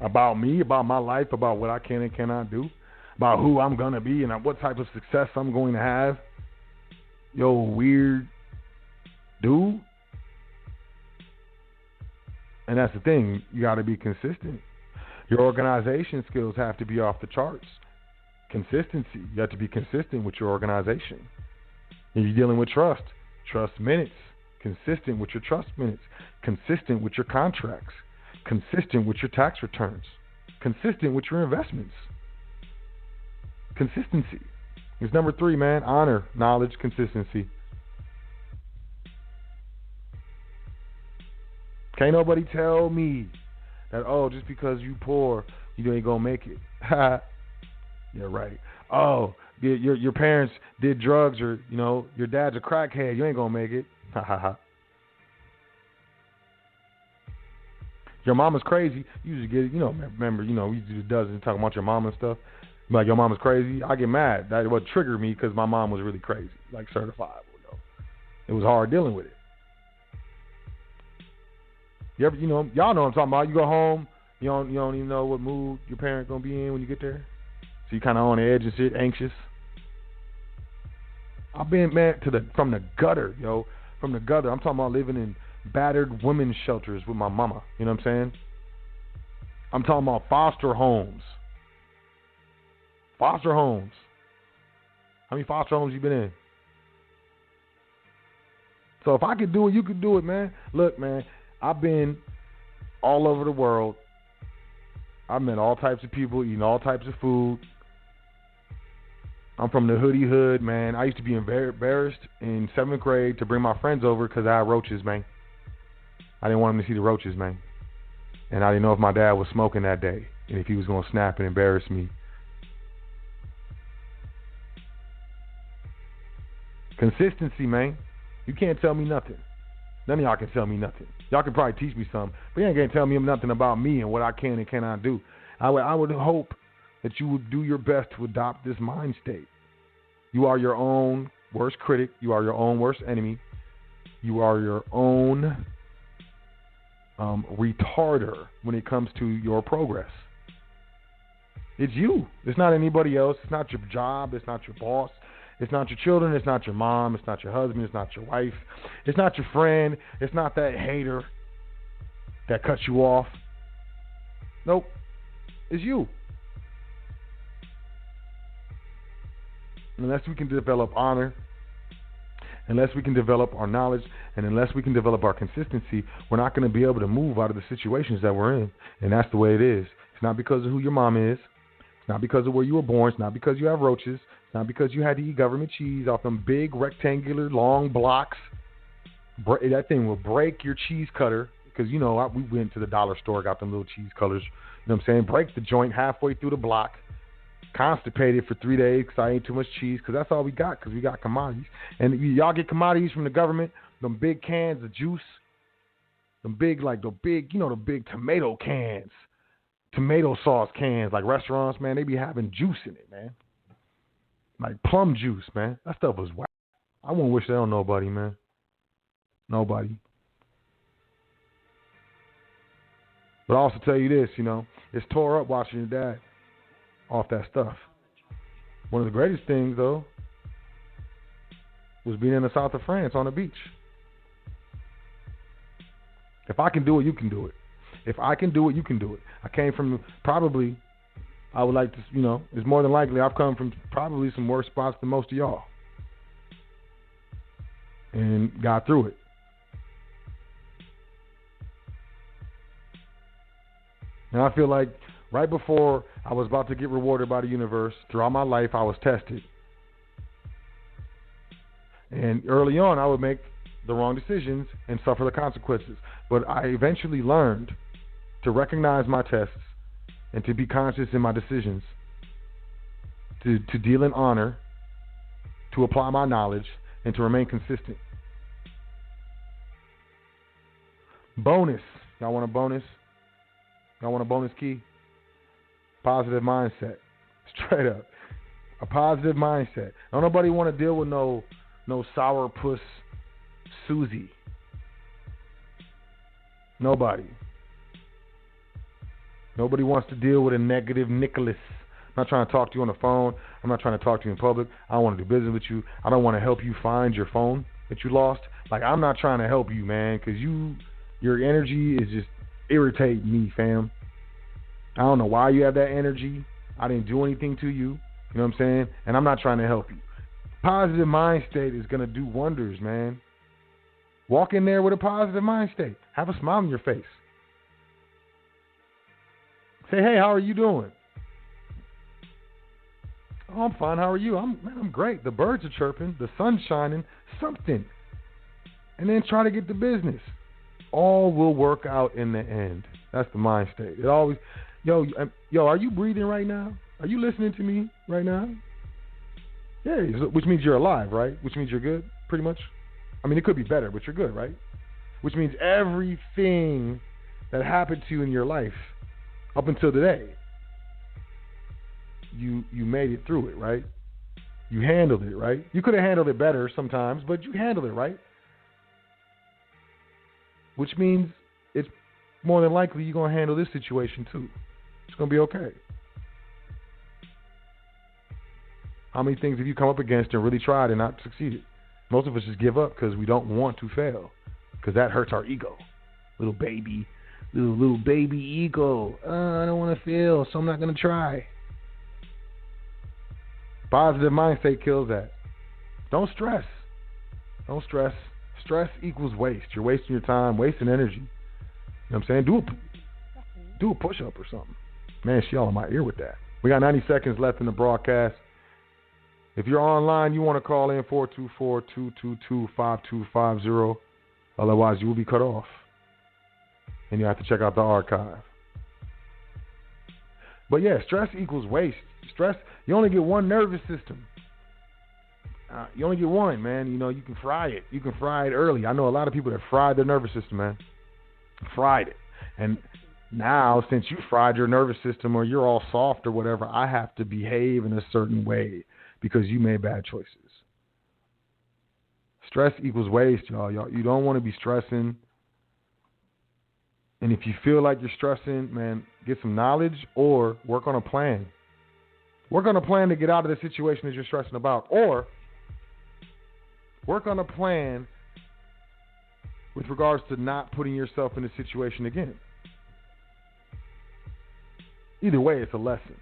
Speaker 1: about my life, about what I can and cannot do, about who I'm gonna be and what type of success I'm going to have. Yo, weird dude. And that's the thing. You got to be consistent. Your organization skills have to be off the charts. Consistency. You have to be consistent with your organization. If you're dealing with trust minutes. Consistent with your trust minutes. Consistent with your contracts. Consistent with your tax returns. Consistent with your investments. Consistency is number 3, man. Honor, knowledge, consistency. Can't nobody tell me that, oh, just because you poor, you ain't gonna make it. Yeah, right. Oh, your parents did drugs, or your dad's a crackhead, you ain't gonna make it. Ha ha ha. Your mama's crazy. You just get it. Remember, we do the dozen talking about your mama and stuff. Like, your mama's crazy. I get mad. That would trigger me because my mom was really crazy, like certifiable. It was hard dealing with it. You ever, y'all know what I'm talking about. You go home, you don't even know what mood your parents gonna be in when you get there. So you kind of on the edge and shit, anxious. I've been, man, from the gutter, from the gutter. I'm talking about living in battered women's shelters with my mama. You know what I'm saying? I'm talking about foster homes. Foster homes. How many foster homes you been in? So if I could do it, you could do it, man. Look, man. I've been all over the world. I've met all types of people, eating all types of food. I'm from the hoodie hood, man. I used to be embarrassed in 7th grade to bring my friends over because I had roaches, man. I didn't want them to see the roaches, man. And I didn't know if my dad was smoking that day and if he was going to snap and embarrass me. Consistency, man. You can't tell me nothing. None of y'all can tell me nothing. Y'all can probably teach me something, but you ain't gonna tell me nothing about me and what I can and cannot do. I would hope that you would do your best to adopt this mind state. You are your own worst critic. You are your own worst enemy. You are your own retarder when it comes to your progress. It's you. It's not anybody else. It's not your job. It's not your boss. It's not your children. It's not your mom. It's not your husband. It's not your wife. It's not your friend. It's not that hater that cuts you off. Nope. It's you. Unless we can develop honor, unless we can develop our knowledge, and unless we can develop our consistency, we're not going to be able to move out of the situations that we're in. And that's the way it is. It's not because of who your mom is. It's not because of where you were born. It's not because you have roaches. It's not because you had to eat government cheese off them big rectangular long blocks. That thing will break your cheese cutter. Because, we went to the dollar store, got them little cheese cutters. You know what I'm saying? Break the joint halfway through the block. Constipated for 3 days because I ate too much cheese. Because that's all we got. Because we got commodities. And y'all get commodities from the government. Them big cans of juice. The big tomato cans. Tomato sauce cans. Like restaurants, man. They be having juice in it, man. Like plum juice, man. That stuff was whack. I won't wish that on nobody, man. Nobody. But I'll also tell you this, it's tore up watching your dad off that stuff. One of the greatest things, though, was being in the south of France on the beach. If I can do it, you can do it. If I can do it, you can do it. I came from probably, I would like to, it's more than likely I've come from probably some worse spots than most of y'all. And got through it. And I feel like right before I was about to get rewarded by the universe, throughout my life, I was tested. And early on, I would make the wrong decisions and suffer the consequences. But I eventually learned to recognize my tests and to be conscious in my decisions, to deal in honor, to apply my knowledge, and to remain consistent. Bonus. Y'all want a bonus? Y'all want a bonus key? Positive mindset. Straight up. A positive mindset. Don't nobody want to deal with no sourpuss Susie. Nobody. Nobody wants to deal with a negative Nicholas. I'm not trying to talk to you on the phone. I'm not trying to talk to you in public. I don't want to do business with you. I don't want to help you find your phone that you lost. Like, I'm not trying to help you, man, because your energy is just irritating me, fam. I don't know why you have that energy. I didn't do anything to you. You know what I'm saying? And I'm not trying to help you. Positive mind state is going to do wonders, man. Walk in there with a positive mind state. Have a smile on your face. Say, hey, how are you doing? Oh, I'm fine. How are you? I'm great. The birds are chirping. The sun's shining. Something. And then try to get the business. All will work out in the end. That's the mind state. It always, yo, are you breathing right now? Are you listening to me right now? Yeah, which means you're alive, right? Which means you're good, pretty much. I mean, it could be better, but you're good, right? Which means everything that happened to you in your life up until today, you made it through it, right? You handled it, right? You could have handled it better sometimes, but you handled it, right? Which means it's more than likely you're going to handle this situation too. It's going to be okay. How many things have you come up against and really tried and not succeeded? Most of us just give up because we don't want to fail, because that hurts our ego. Little baby ego. I don't want to fail, so I'm not going to try. Positive mindset kills that. Don't stress. Don't stress. Stress equals waste. You're wasting your time, wasting energy. You know what I'm saying? Do a push-up or something. Man, she all in my ear with that. We got 90 seconds left in the broadcast. If you're online, you want to call in 424-222-5250. Otherwise, you will be cut off. And you have to check out the archive. But yeah, stress equals waste. Stress, you only get one nervous system. You only get one, man. You know, you can fry it. You can fry it early. I know a lot of people that fried their nervous system, man. Fried it. And now, since you fried your nervous system or you're all soft or whatever, I have to behave in a certain way because you made bad choices. Stress equals waste, y'all. You don't want to be stressing. And if you feel like you're stressing, man, get some knowledge or work on a plan. Work on a plan to get out of the situation that you're stressing about. Or work on a plan with regards to not putting yourself in a situation again. Either way, it's a lesson.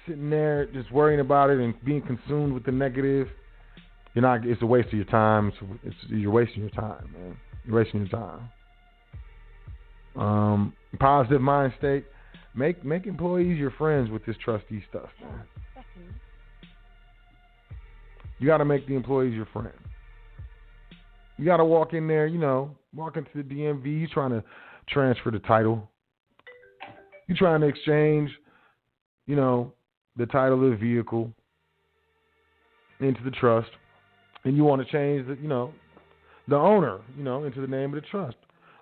Speaker 1: Sitting there just worrying about it and being consumed with the negative, it's a waste of your time. You're wasting your time, man. You're wasting your time. Positive mind state. Make employees your friends with this trustee stuff, man. You got to make the employees your friend. You got to walk in there, walk into the DMV. You trying to transfer the title. You trying to exchange, the title of the vehicle into the trust, and you want to change the owner, into the name of the trust.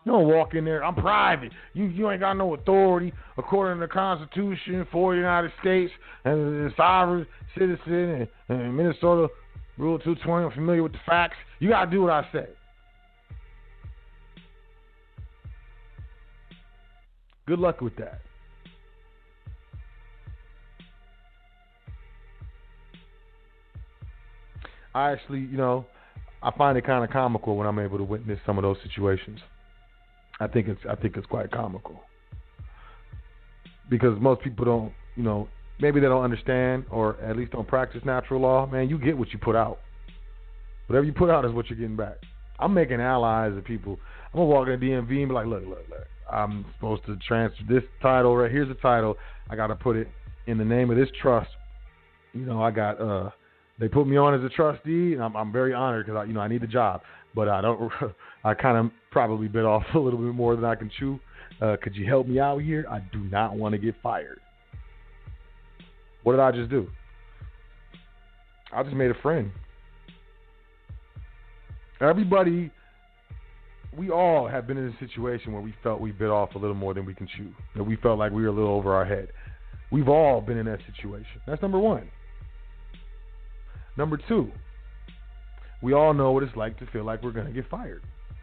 Speaker 1: You don't walk in there, I'm private. You ain't got no authority according to the Constitution for the United States and the sovereign citizen and Minnesota Rule 220. I'm familiar with the facts. You got to do what I say. Good luck with that. I actually, I find it kind of comical when I'm able to witness some of those situations. I think it's quite comical because most people don't, maybe they don't understand or at least don't practice natural law. Man, you get what you put out. Whatever you put out is what you're getting back. I'm making allies of people. I'm gonna walk in the DMV and be like, look. I'm supposed to transfer this title. Right here's the title. I got to put it in the name of this trust. I got. They put me on as a trustee, and I'm very honored because I need the job. But I don't. I kind of probably bit off a little bit more than I can chew. Could you help me out here? I do not want to get fired. What did I just do? I just made a friend. Everybody we all have been in a situation where we felt we bit off a little more than we can chew. That we felt like we were a little over our head. We've all been in that situation. That's number one. Number two, we all know what it's like to feel like we're going to get fired,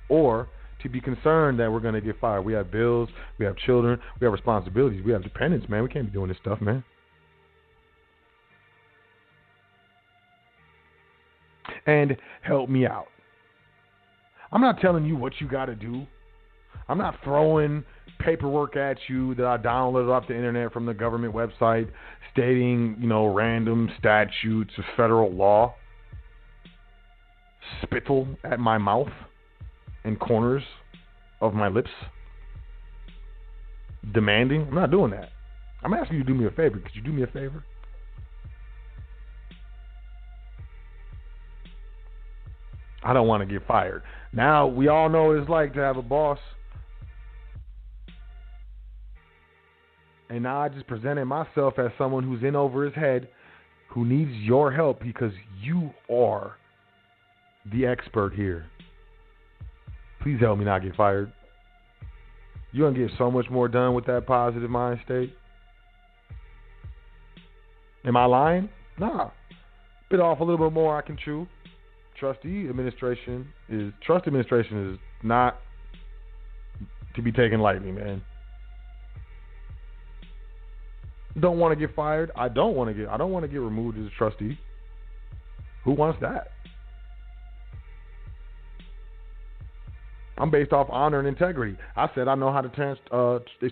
Speaker 1: or to be concerned that we're going to get fired. We have bills, we have children, we have responsibilities, we have dependents, man. We can't be doing this stuff, man. And help me out. I'm not telling you what you got to do. I'm not throwing paperwork at you that I downloaded off the internet from the government website stating, random statutes of federal law. Spittle at my mouth and corners of my lips. Demanding. I'm not doing that. I'm asking you to do me a favor. Could you do me a favor? I don't want to get fired. Now, we all know what it's like to have a boss. And now I just presented myself as someone who's in over his head, who needs your help because you are the expert here. Please help me not get fired. You're going to get so much more done with that positive mind state. Am I lying? Nah. Bit off a little bit more I can chew. Trust administration is not to be taken lightly, man. Don't want to get fired. I don't want to get removed as a trustee. Who wants that? I'm based off honor and integrity. I said I know how to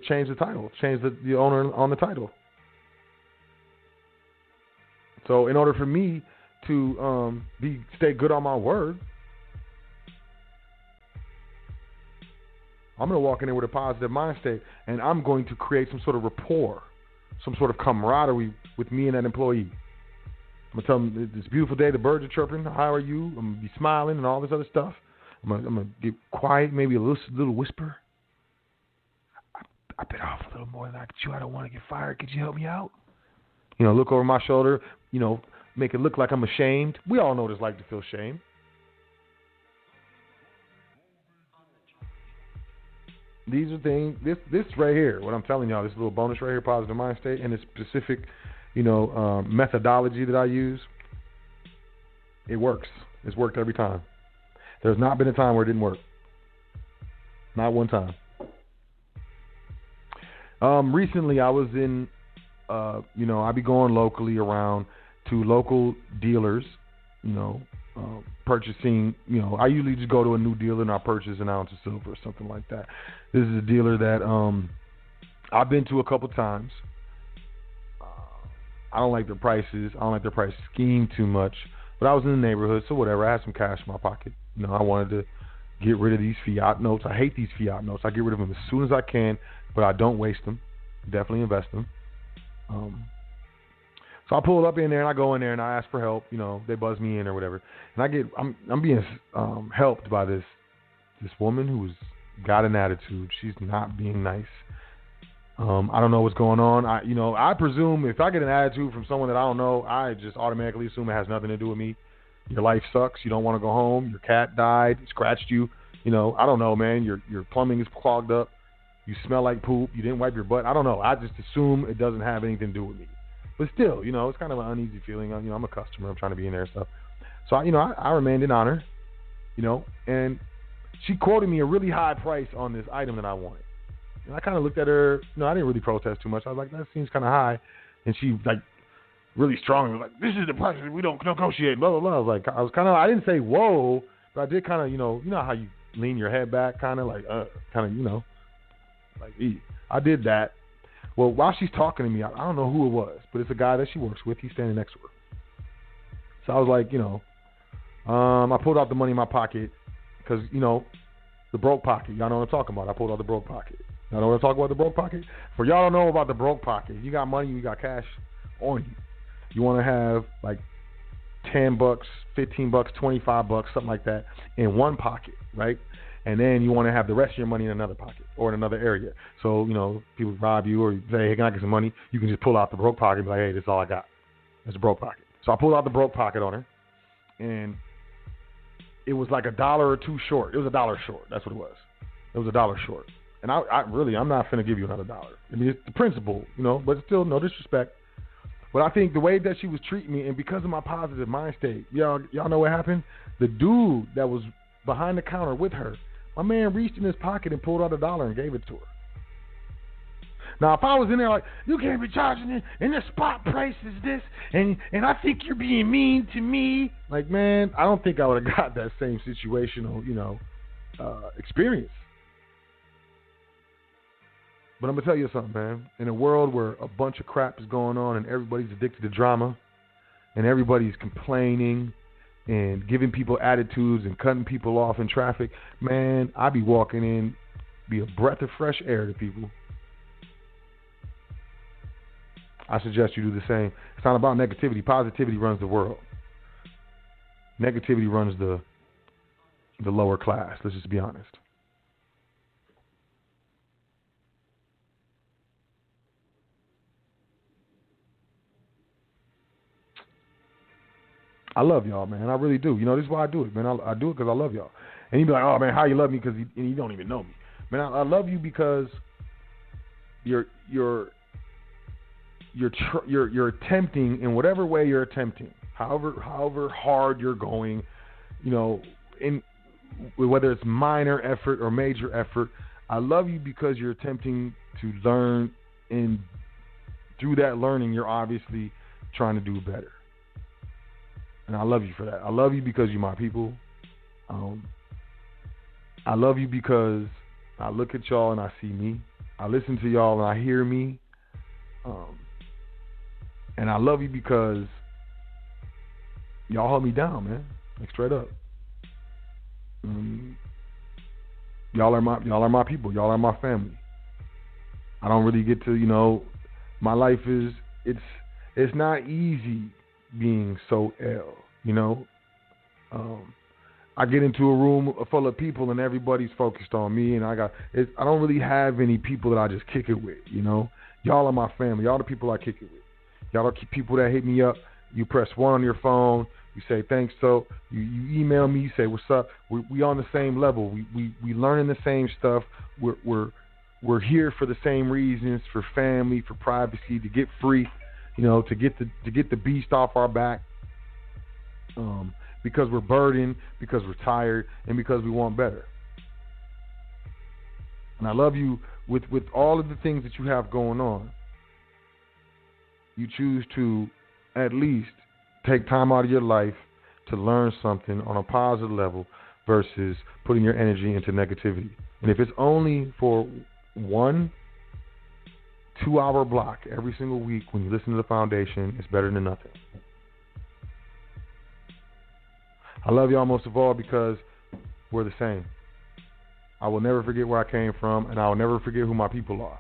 Speaker 1: change the title, change the owner on the title. So in order for me to stay good on my word, I'm going to walk in there with a positive mind state, and I'm going to create some sort of rapport, some sort of camaraderie with me and that employee. I'm going to tell them, it's a beautiful day, the birds are chirping, how are you? I'm going to be smiling and all this other stuff. I'm going to get quiet, maybe a little whisper. I bit off a little more than I could chew. I don't want to get fired. Could you help me out? Look over my shoulder, make it look like I'm ashamed. We all know what it's like to feel shame. These are things, this right here, what I'm telling y'all, this little bonus right here, positive mind state, and this specific, methodology that I use, it works. It's worked every time. There's not been a time where it didn't work. Not one time. Recently I was in, I be going locally around to local dealers, purchasing, I usually just go to a new dealer and I purchase an ounce of silver or something like that. This is a dealer that I've been to a couple times. I don't like their prices. I don't like their price scheme too much. But I was in the neighborhood, so whatever. I had some cash in my pocket. I wanted to get rid of these fiat notes. I hate these fiat notes. I get rid of them as soon as I can, but I don't waste them. Definitely invest them. So I pull up in there and I go in there and I ask for help. They buzz me in or whatever, and I'm being helped by this woman who's got an attitude. She's not being nice. I don't know what's going on. I presume if I get an attitude from someone that I don't know, I just automatically assume it has nothing to do with me. Your life sucks. You don't want to go home. Your cat died, scratched you. I don't know, man. Your plumbing is clogged up. You smell like poop. You didn't wipe your butt. I don't know. I just assume it doesn't have anything to do with me. But still, it's kind of an uneasy feeling. I'm a customer. I'm trying to be in there and stuff. So, I remained in honor, and she quoted me a really high price on this item that I wanted. And I kind of looked at her. I didn't really protest too much. I was like, that seems kind of high. And she, really strongly was like, this is the price. We don't negotiate, blah, blah, blah. I didn't say, whoa, but I did kind of, you know how you lean your head back, kind of I did that. Well, while she's talking to me, I don't know who it was, but it's a guy that she works with. He's standing next to her. So I was like, I pulled out the money in my pocket because, the broke pocket. Y'all know what I'm talking about. I pulled out the broke pocket. Y'all know what I'm talking about, the broke pocket? For y'all don't know about the broke pocket, you got money, you got cash on you. You want to have like $10, $15, $25, something like that in one pocket, right? And then you want to have the rest of your money in another pocket or in another area. So, people rob you or you say, hey, can I get some money? You can just pull out the broke pocket and be like, hey, this is all I got. It's a broke pocket. So I pulled out the broke pocket on her. And it was like $1 or $2 short. It was $1 short. That's what it was. It was $1 short. And I'm not finna give you another $1. I mean, it's the principle, but still, no disrespect. But I think the way that she was treating me, and because of my positive mind state, y'all know what happened? The dude that was behind the counter with her, my man reached in his pocket and pulled out $1 and gave it to her. Now, if I was in there like, you can't be charging it, and the spot price is this, and I think you're being mean to me. Like, man, I don't think I would have got that same situational, experience. But I'm going to tell you something, man. In a world where a bunch of crap is going on and everybody's addicted to drama and everybody's complaining and giving people attitudes and cutting people off in traffic, man, I be walking in, be a breath of fresh air to people. I suggest you do the same. It's not about negativity. Positivity runs the world. Negativity runs the lower class. Let's just be honest. I love y'all, man. I really do. This is why I do it, man. I do it because I love y'all. And you be like, oh, man, how you love me? Because you don't even know me. Man, I love you because you're attempting in whatever way you're attempting, however hard you're going, in whether it's minor effort or major effort. I love you because you're attempting to learn, and through that learning, you're obviously trying to do better. And I love you for that. I love you because you're my people. I love you because I look at y'all and I see me. I listen to y'all and I hear me. And I love you because y'all hold me down, man. Like, straight up. Y'all are my people. Y'all are my family. I don't really get to, my life is, it's not easy being so ill, I get into a room full of people and everybody's focused on me, and I don't really have any people that I just kick it with, Y'all are my family. Y'all the people I kick it with. Y'all are people that hit me up. You press 1 on your phone. You say thanks, so you email me. You say what's up. We on the same level. We learning the same stuff. We're here for the same reasons, for family, for privacy, to get free, to get the beast off our back. Because we're burdened, because we're tired, and because we want better. And I love you with all of the things that you have going on. You choose to at least take time out of your life to learn something on a positive level versus putting your energy into negativity. And if it's only for 1 2-hour block every single week when you listen to the foundation, it's better than nothing. I love y'all most of all because we're the same. I will never forget where I came from, and I will never forget who my people are.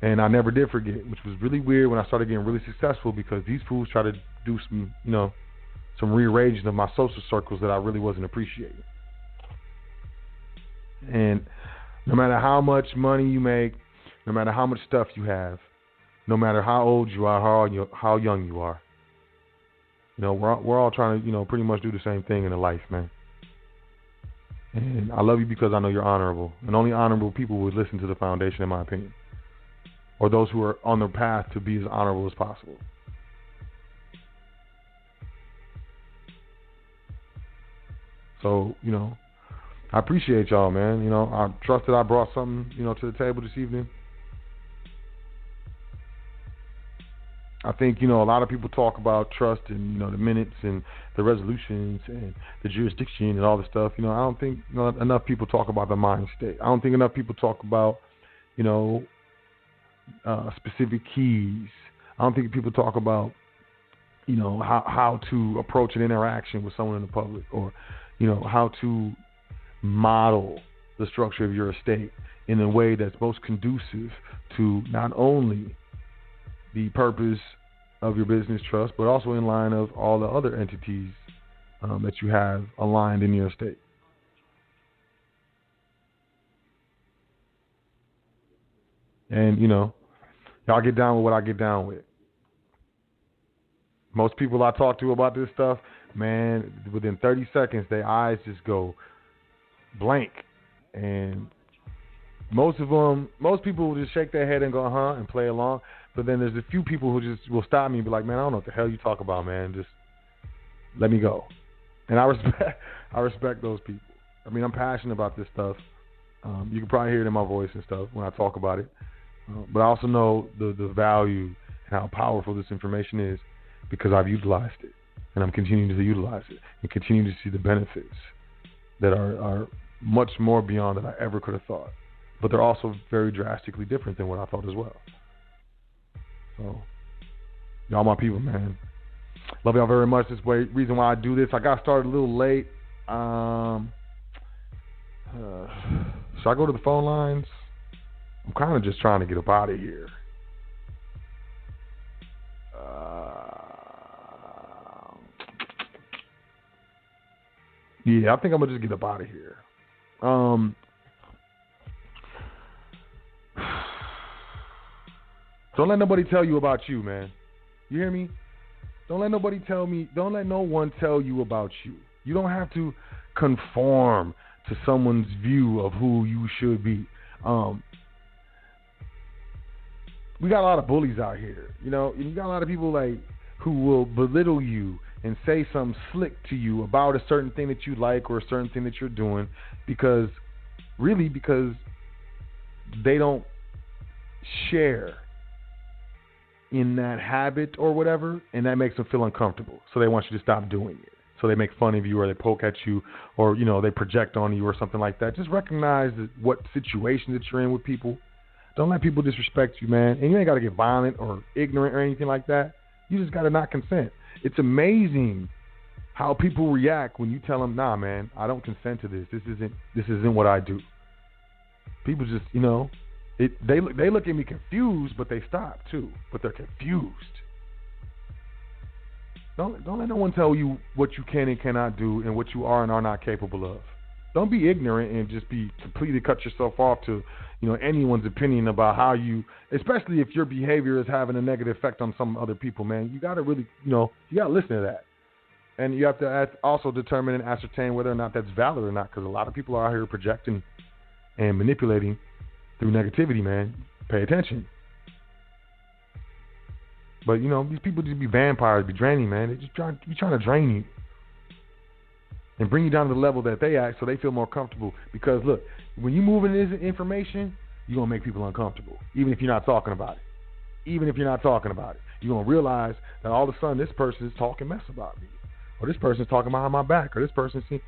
Speaker 1: And I never did forget, which was really weird when I started getting really successful, because these fools try to do some rearranging of my social circles that I really wasn't appreciating. And no matter how much money you make, no matter how much stuff you have, no matter how old you are, how young you are, we're all trying to, pretty much do the same thing in life, man. And I love you because I know you're honorable. And only honorable people would listen to the foundation, in my opinion. Or those who are on their path to be as honorable as possible. So, I appreciate y'all, man. I trust that I brought something, to the table this evening. I think, a lot of people talk about trust and, the minutes and the resolutions and the jurisdiction and all this stuff. I don't think enough people talk about the mind state. I don't think enough people talk about, specific keys. I don't think people talk about, how to approach an interaction with someone in the public, or, how to model the structure of your estate in a way that's most conducive to not only the purpose of your business trust, but also in line of all the other entities that you have aligned in your estate. And, y'all get down with what I get down with. Most people I talk to about this stuff, man, within 30 seconds, their eyes just go blank. And most people will just shake their head and go, huh, and play along. But then there's a few people who just will stop me and be like, man, I don't know what the hell you talk about, man. Just let me go. And I respect those people. I mean, I'm passionate about this stuff. You can probably hear it in my voice and stuff when I talk about it. But I also know the value and how powerful this information is because I've utilized it. And I'm continuing to utilize it and continue to see the benefits that are much more beyond than I ever could have thought. But they're also very drastically different than what I thought as well. So, y'all my people, man. Love y'all very much. This reason why I do this. I got started a little late. Should I go to the phone lines? I'm kind of just trying to get up out of here. Yeah, I think I'm going to just get up out of here. Don't let nobody tell you about you, man. You hear me? Don't let no one tell you about you. You don't have to conform to someone's view of who you should be. We got a lot of bullies out here, you know. You got a lot of people like who will belittle you and say something slick to you about a certain thing that you like or a certain thing that you're doing because they don't share in that habit or whatever, and that makes them feel uncomfortable. So they want you to stop doing it. So they make fun of you or they poke at you or, you know, they project on you or something like that. Just recognize what situation that you're in with people. Don't let people disrespect you, man. And you ain't got to get violent or ignorant or anything like that. You just got to not consent. It's amazing how people react when you tell them, nah, man, I don't consent to this. This isn't what I do. People just, you know, they look at me confused, but they stop too. But they're confused. Don't let no one tell you what you can and cannot do and what you are and are not capable of. Don't be ignorant and just be completely cut yourself off to, you know, anyone's opinion about how you, especially if your behavior is having a negative effect on some other people, man. You got to really, you know, you got to listen to that. And you have to also determine and ascertain whether or not that's valid or not, because a lot of people are out here projecting and manipulating through negativity, man. Pay attention. But, you know, these people just be vampires, be draining, man. They just trying to drain you and bring you down to the level that they act so they feel more comfortable. Because, look, when you move in this information, you're going to make people uncomfortable, even if you're not talking about it. Even if you're not talking about it. You're going to realize that all of a sudden this person is talking mess about me. Or this person is talking behind my back. Or this person is...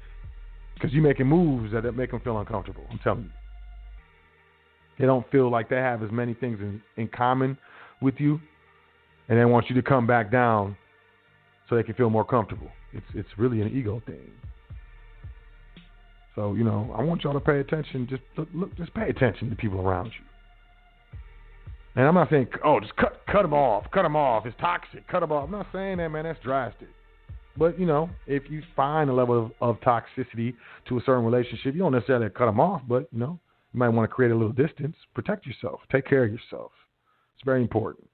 Speaker 1: Because you're making moves that make them feel uncomfortable. I'm telling you. They don't feel like they have as many things in common with you. And they want you to come back down so they can feel more comfortable. It's really an ego thing. So, you know, I want y'all to pay attention. Just pay attention to people around you. And I'm not saying, oh, just cut them off. Cut them off. It's toxic. Cut them off. I'm not saying that, man. That's drastic. But, you know, if you find a level of toxicity to a certain relationship, you don't necessarily cut them off, but, you know, you might want to create a little distance. Protect yourself. Take care of yourself. It's very important.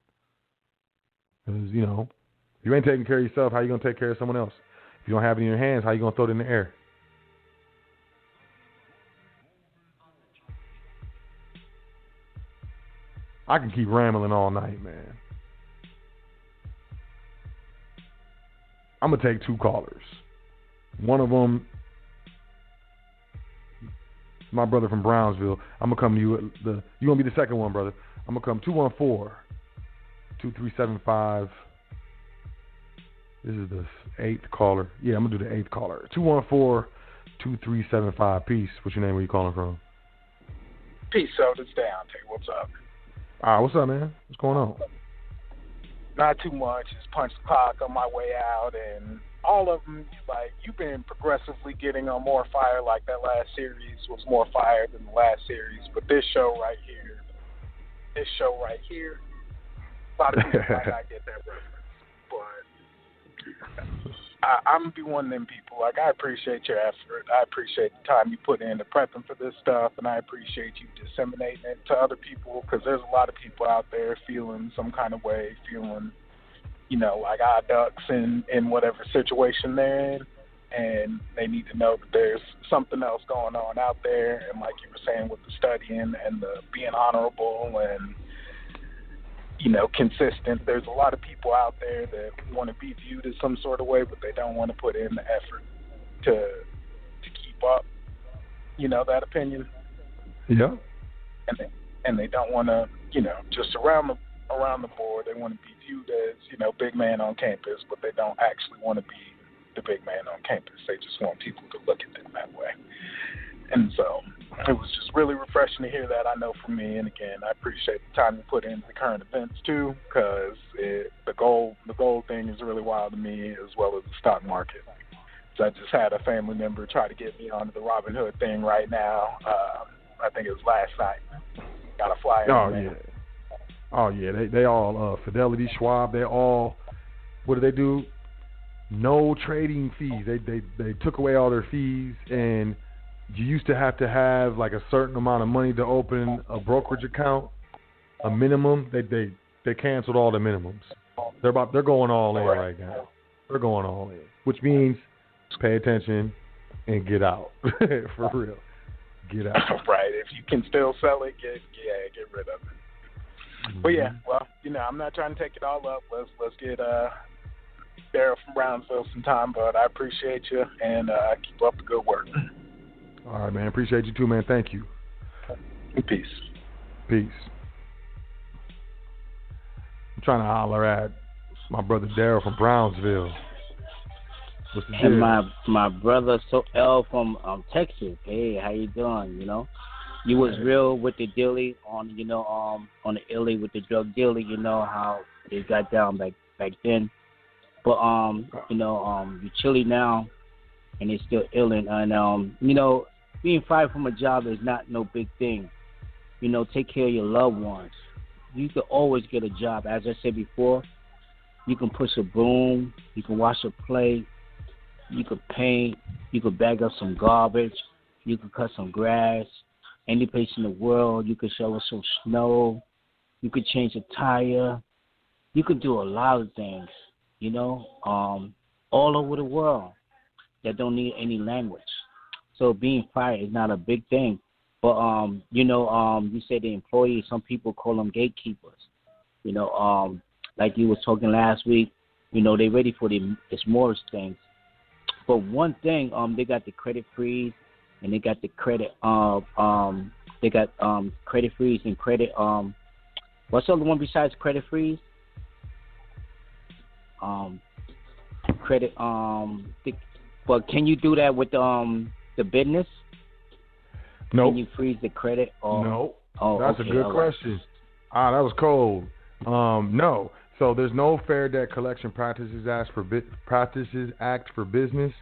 Speaker 1: Because, you know, if you ain't taking care of yourself, how you going to take care of someone else? If you don't have it in your hands, how you going to throw it in the air? I can keep rambling all night, man. I'm going to take 2 callers. One of them, my brother from Brownsville. I'm going to come to you. You're going to be the second one, brother. I'm going to come 214-2375. This is the 8th caller. Yeah, I'm going to do the 8th caller. 214-2375. Peace. What's your name? Where you calling from?
Speaker 2: Peace, Sot. It's Dante. What's up?
Speaker 1: What's up, man? What's going on?
Speaker 2: Not too much. Just punched the clock on my way out, and all of them, like, you've been progressively getting on more fire. Like that last series was more fire than the last series, but this show right here, a lot of people might not get that reference, but I'm going to be one of them people. Like, I appreciate your effort. I appreciate the time you put into prepping for this stuff, and I appreciate you disseminating it to other people, because there's a lot of people out there feeling some kind of way, feeling like odd ducks in whatever situation they're in, and they need to know that there's something else going on out there. And like you were saying, with the studying and the being honorable and consistent, there's a lot of people out there that want to be viewed as some sort of way, but they don't want to put in the effort to keep up, that opinion.
Speaker 1: Yeah.
Speaker 2: And they don't want to, just around the board, they want to be viewed as, big man on campus, but they don't actually want to be the big man on campus. They just want people to look at them that way. And so it was just really refreshing to hear that. I know for me, and again, I appreciate the time you put into the current events too, because the gold thing is really wild to me, as well as the stock market. So I just had a family member try to get me onto the Robinhood thing right now. I think it was last night. Got a flyer.
Speaker 1: Oh yeah, they all Fidelity, Schwab. They all, what do they do? No trading fees. They took away all their fees, and you used to have like a certain amount of money to open a brokerage account, a minimum. They canceled all the minimums. They're going all in right now. They're going all in, which means pay attention and get out. For real, get out.
Speaker 2: Right. If you can still sell it, get rid of it. Mm-hmm. But yeah, well, I'm not trying to take it all up. Let's get Daryl from Brownsville some time, but I appreciate you, and keep up the good work.
Speaker 1: All right, man. Appreciate you too, man. Thank you.
Speaker 2: Peace.
Speaker 1: Peace. I'm trying to holler at my brother Daryl from Brownsville. What's the deal?
Speaker 3: And my brother L from Texas. Hey, how you doing? You was real with the dilly on on the illy with the drug dealer. How they got down back then. But you're chilly now, and it's still illing. And being fired from a job is not no big thing. Take care of your loved ones. You can always get a job. As I said before, you can push a broom, you can wash a plate, you can paint, you can bag up some garbage, you can cut some grass. Any place in the world, you can shovel some snow, you could change a tire, you could do a lot of things. All over the world that don't need any language. So being fired is not a big thing. But, you said the employees, some people call them gatekeepers. Like you was talking last week, they ready for the smallest things. But one thing, they got the credit freeze, and they got the credit, credit freeze and credit, what's the other one besides credit freeze? Credit but can you do that with the business?
Speaker 1: No.
Speaker 3: Can you freeze the credit?
Speaker 1: No.
Speaker 3: Oh,
Speaker 1: that's
Speaker 3: okay,
Speaker 1: a good question. That was cold. No. So there's no Fair Debt Collection Practices Act for business,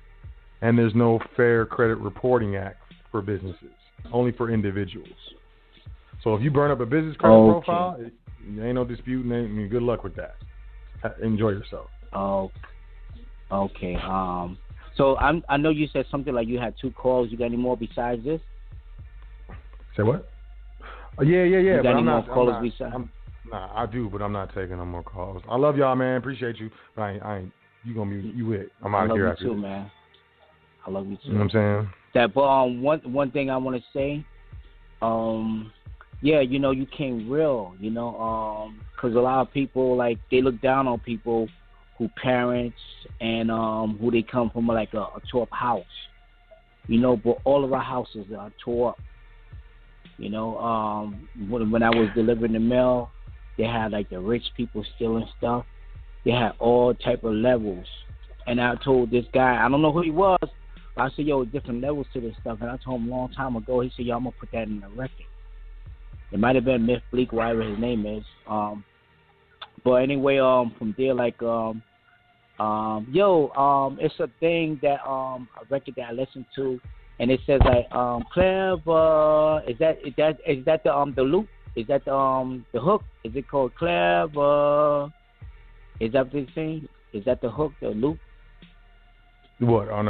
Speaker 1: and there's no Fair Credit Reporting Act for businesses. Only for individuals. So if you burn up a business credit profile, ain't no dispute. Good luck with that. Enjoy yourself.
Speaker 3: Oh, okay. So I know you said something like you had 2 calls. You got any more besides this?
Speaker 1: Say what? Yeah.
Speaker 3: You got
Speaker 1: but
Speaker 3: any
Speaker 1: I'm
Speaker 3: more
Speaker 1: not,
Speaker 3: callers
Speaker 1: I'm not,
Speaker 3: besides?
Speaker 1: I do, but I'm not taking no more calls. I love y'all, man. Appreciate you. But I ain't. You gonna be you it. I'm out of here after.
Speaker 3: I love you too, man. I love you too.
Speaker 1: You know what I'm saying?
Speaker 3: That, but one thing I want to say, you came real, because a lot of people they look down on people who parents and who they come from like a tore up house, but all of our houses are tore up. When I was delivering the mail, they had like the rich people stealing stuff. They had all type of levels, and I told this guy, I don't know who he was, but I said, different levels to this stuff, and I told him a long time ago. He said, I'm gonna put that in the record. It might have been Myth Bleak, whatever his name is. But anyway, from there, it's a thing that a record that I listened to, and it says clever. Is that the loop? Is that the hook? Is it called clever? Is that what they're saying? Is that the hook, the loop?
Speaker 1: What on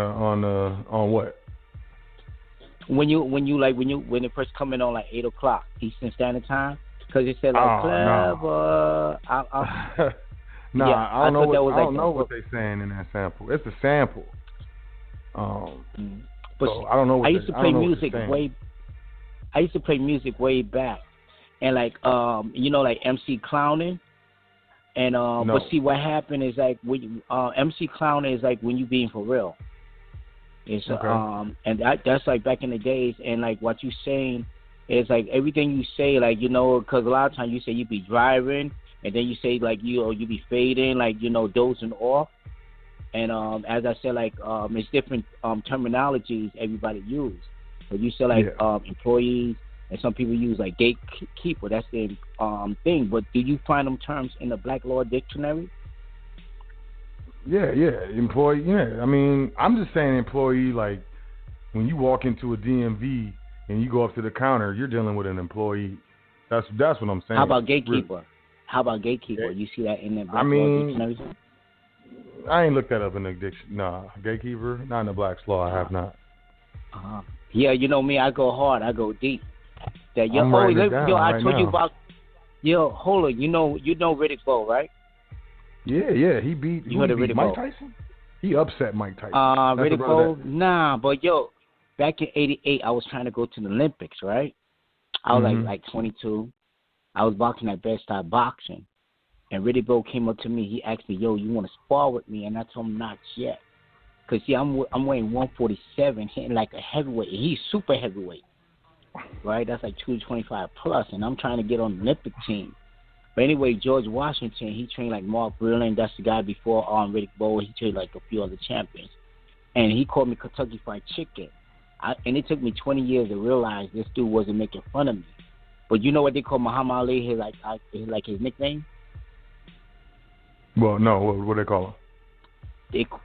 Speaker 1: what?
Speaker 3: When it first come in on 8:00 Eastern Standard Time, because it said clever.
Speaker 1: No. Nah,
Speaker 3: Yeah,
Speaker 1: I don't know what
Speaker 3: was
Speaker 1: I
Speaker 3: like
Speaker 1: don't know what they're saying in that sample. It's a sample.
Speaker 3: But
Speaker 1: so I don't know what
Speaker 3: I used to
Speaker 1: I don't
Speaker 3: play
Speaker 1: know
Speaker 3: music I used to play music way back, and like like MC Clowning, and
Speaker 1: No.
Speaker 3: but see what happened is like when MC Clowning is like when you being for real. It's
Speaker 1: okay.
Speaker 3: And that's like back in the days, and like what you saying is like everything you say, like because a lot of times you say you be driving, and then you say like you be fading, like dozing off, and as I said, like it's different terminologies everybody use. But you say like employees, and some people use like gatekeeper. That's the thing. But do you find them terms in the Black Law Dictionary?
Speaker 1: Yeah, employee. Yeah, I mean, I'm just saying employee. Like when you walk into a DMV and you go up to the counter, you're dealing with an employee. That's what I'm saying.
Speaker 3: How about gatekeeper?
Speaker 1: Really.
Speaker 3: How about gatekeeper? You see that in the Black
Speaker 1: Law
Speaker 3: Dictionary?
Speaker 1: I ain't looked that up in the dictionary. Nah, gatekeeper, not in the Black's Law. I have not.
Speaker 3: Yeah, you know me. I go hard. I go deep. That
Speaker 1: I'm writing it down
Speaker 3: I
Speaker 1: right
Speaker 3: told
Speaker 1: now.
Speaker 3: you about. Hold on. You know Riddick Bowe, right?
Speaker 1: Yeah. He beat.
Speaker 3: You heard of Riddick
Speaker 1: Mike
Speaker 3: Bowe?
Speaker 1: Tyson? He upset Mike Tyson.
Speaker 3: Riddick Bowe? Nah, but back in '88, I was trying to go to the Olympics, right? I was like 22. I was boxing at Best Style Boxing, and Riddick Bowe came up to me. He asked me, "Yo, you want to spar with me?" And I told him, "Not yet." Cause see, I'm weighing 147, hitting like a heavyweight. He's super heavyweight, right? That's like 225 plus, and I'm trying to get on the Olympic team. But anyway, George Washington, he trained like Mark Breland. That's the guy before Riddick Bowe. He trained like a few other champions, and he called me Kentucky Fried Chicken. And it took me 20 years to realize this dude wasn't making fun of me. But you know what they call Muhammad Ali? His nickname.
Speaker 1: Well, no. What they call him?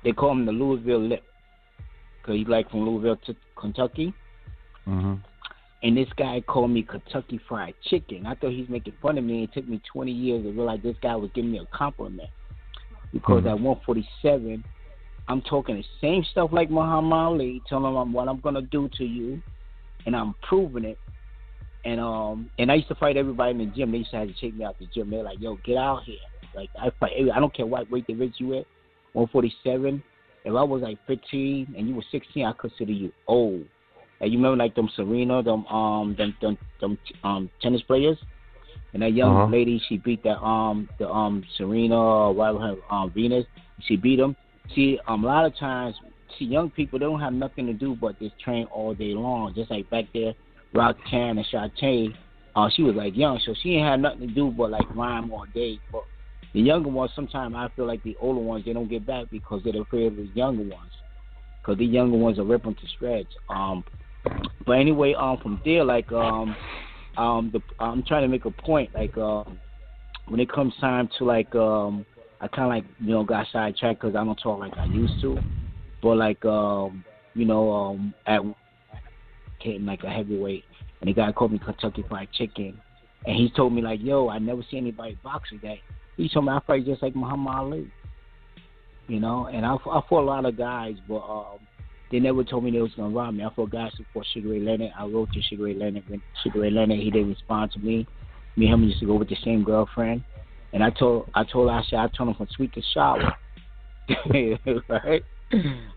Speaker 3: They call him the Louisville Lip, because he's like from Louisville to Kentucky.
Speaker 1: Mm-hmm.
Speaker 3: And this guy called me Kentucky Fried Chicken. I thought he was making fun of me. It took me 20 years to realize this guy was giving me a compliment. Because at 147, I'm talking the same stuff like Muhammad Ali, telling him what I'm going to do to you, and I'm proving it. And I used to fight everybody in the gym. They used to have to take me out the gym. They're like, "Yo, get out here." Like, I fight. I don't care what weight they raise you at. 147. If I was like 15 and you were 16, I consider you old. And you remember like them Serena, them tennis players, and that young lady, she beat that Serena or whatever her Venus. She beat them. See, a lot of times, young people, they don't have nothing to do but just train all day long. Just like back there, Roxanne and Shantae, she was like young, so she ain't had nothing to do but like rhyme all day. But the younger ones, sometimes I feel like the older ones, they don't get back because they're afraid of the younger ones. Because the younger ones are ripping to shreds. But anyway, from there, like, I'm trying to make a point. Like, when it comes time to like, I kind of like, got sidetracked because I don't talk like I used to. But like, at came like a heavyweight, and the guy called me Kentucky Fried Chicken, and he told me like, "Yo, I never see anybody box like that." He told me I fight just like Muhammad Ali, and I fought a lot of guys, but they never told me they was gonna rob me. I fought guys who fought Sugar Ray Leonard. I wrote to Sugar Ray Leonard. When Sugar Ray Leonard, he didn't respond to me. Me and him used to go with the same girlfriend, and I told her, I told him from sweet to sour, right?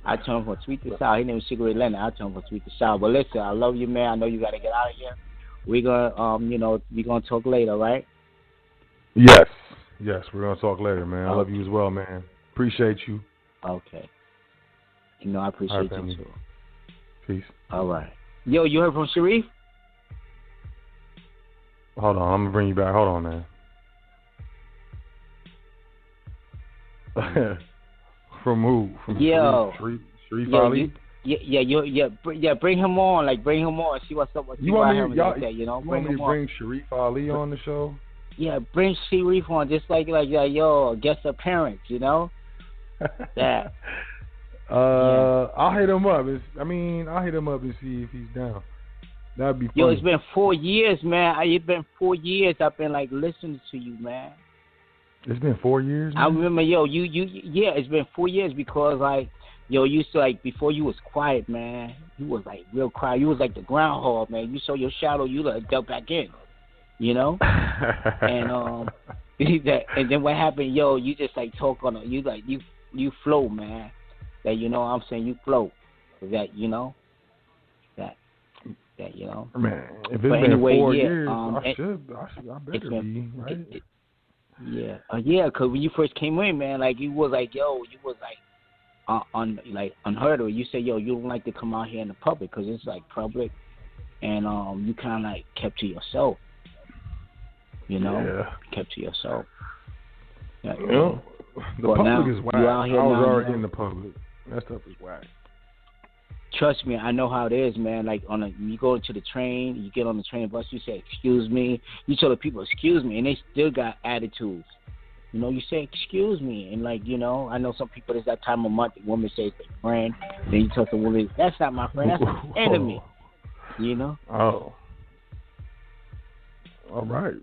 Speaker 3: I told him from sweet to sour. His name was Sugar Ray Leonard. I told him from sweet to sour. But listen, I love you, man. I know you gotta get out of here. We're gonna, we're gonna talk later, right?
Speaker 1: Yes, we're gonna talk later, man. I love you as well, man. Appreciate you.
Speaker 3: Okay. I appreciate you too.
Speaker 1: Peace.
Speaker 3: All right. Yo, you heard from Sharif?
Speaker 1: Hold on, I'm gonna bring you back. Hold on, man. From who? From Sharif Ali?
Speaker 3: Yeah. Bring him on. Like, bring him on. See what's up with
Speaker 1: you. Want me,
Speaker 3: bring
Speaker 1: to bring Sharif Ali on the show?
Speaker 3: Yeah, bring Sharif on. Just like guest appearance. That.
Speaker 1: I'll hit him up. I'll hit him up and see if he's down. That'd be fun.
Speaker 3: Yo, it's been 4 years, man. It's been 4 years. I've been like listening to you, man.
Speaker 1: It's been 4 years, man?
Speaker 3: I remember, it's been 4 years because, like, you used to, like, before you was quiet, man, you was, like, real quiet. You was, like, the groundhog, man. You saw your shadow, you, like, dug back in, And And then what happened, yo? You just like talk on it. You flow, man. That you know what I'm saying, you float. That you know that you know.
Speaker 1: Man, if it's
Speaker 3: but
Speaker 1: been
Speaker 3: anyway,
Speaker 1: 4
Speaker 3: yeah,
Speaker 1: years, I better
Speaker 3: been,
Speaker 1: be right.
Speaker 3: Yeah, cause when you first came in, man, like you was like unheard of. You say, yo, you don't like to come out here in the public because it's like public, and you kind of like kept to yourself. You know, kept to yourself. Yeah,
Speaker 1: you know, the public
Speaker 3: now,
Speaker 1: is whack.
Speaker 3: You out here
Speaker 1: I was
Speaker 3: now,
Speaker 1: already in the public. That stuff is whack.
Speaker 3: Trust me, I know how it is, man. Like you go to the train, you get on the train bus, you say, "Excuse me." You tell the people, "Excuse me," and they still got attitudes. You know, you say, "Excuse me," and like, you know, I know some people. It's that time of month. The woman says, "Their friend." Then you tell the woman, "That's not my friend. That's my enemy." You know.
Speaker 1: Oh. All right.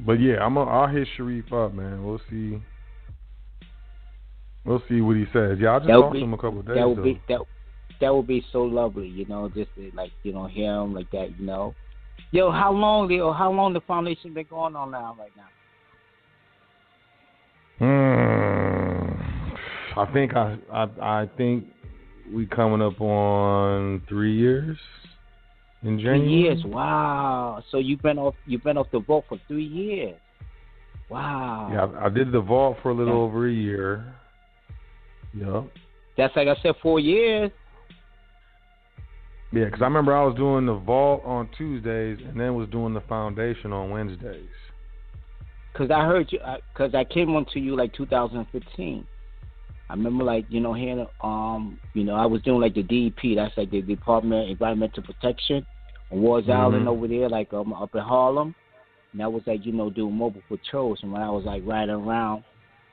Speaker 1: But yeah, I'll hit Sharif up, man. We'll see. We'll see what he says. Yeah, I just talked to him a couple of days ago.
Speaker 3: That would be so lovely, you know, just to, like, you know, hear him like that, you know. Yo, how long the foundation been going on now right
Speaker 1: now? I think we coming up on 3 years in January.
Speaker 3: 3 years, wow. So you've been off the vault for 3 years. Wow.
Speaker 1: Yeah, I did the vault for a little over a year. Yep.
Speaker 3: That's like I said, 4 years.
Speaker 1: Yeah, because I remember I was doing the vault on Tuesdays and then was doing the foundation on Wednesdays.
Speaker 3: Because I heard you, because I came on to you like 2015. I remember, like, you know, hearing, you know, I was doing like the DEP, that's like the Department of Environmental Protection on Wars Island over there, like up in Harlem. And I was like, you know, doing mobile patrols. And when I was like riding around,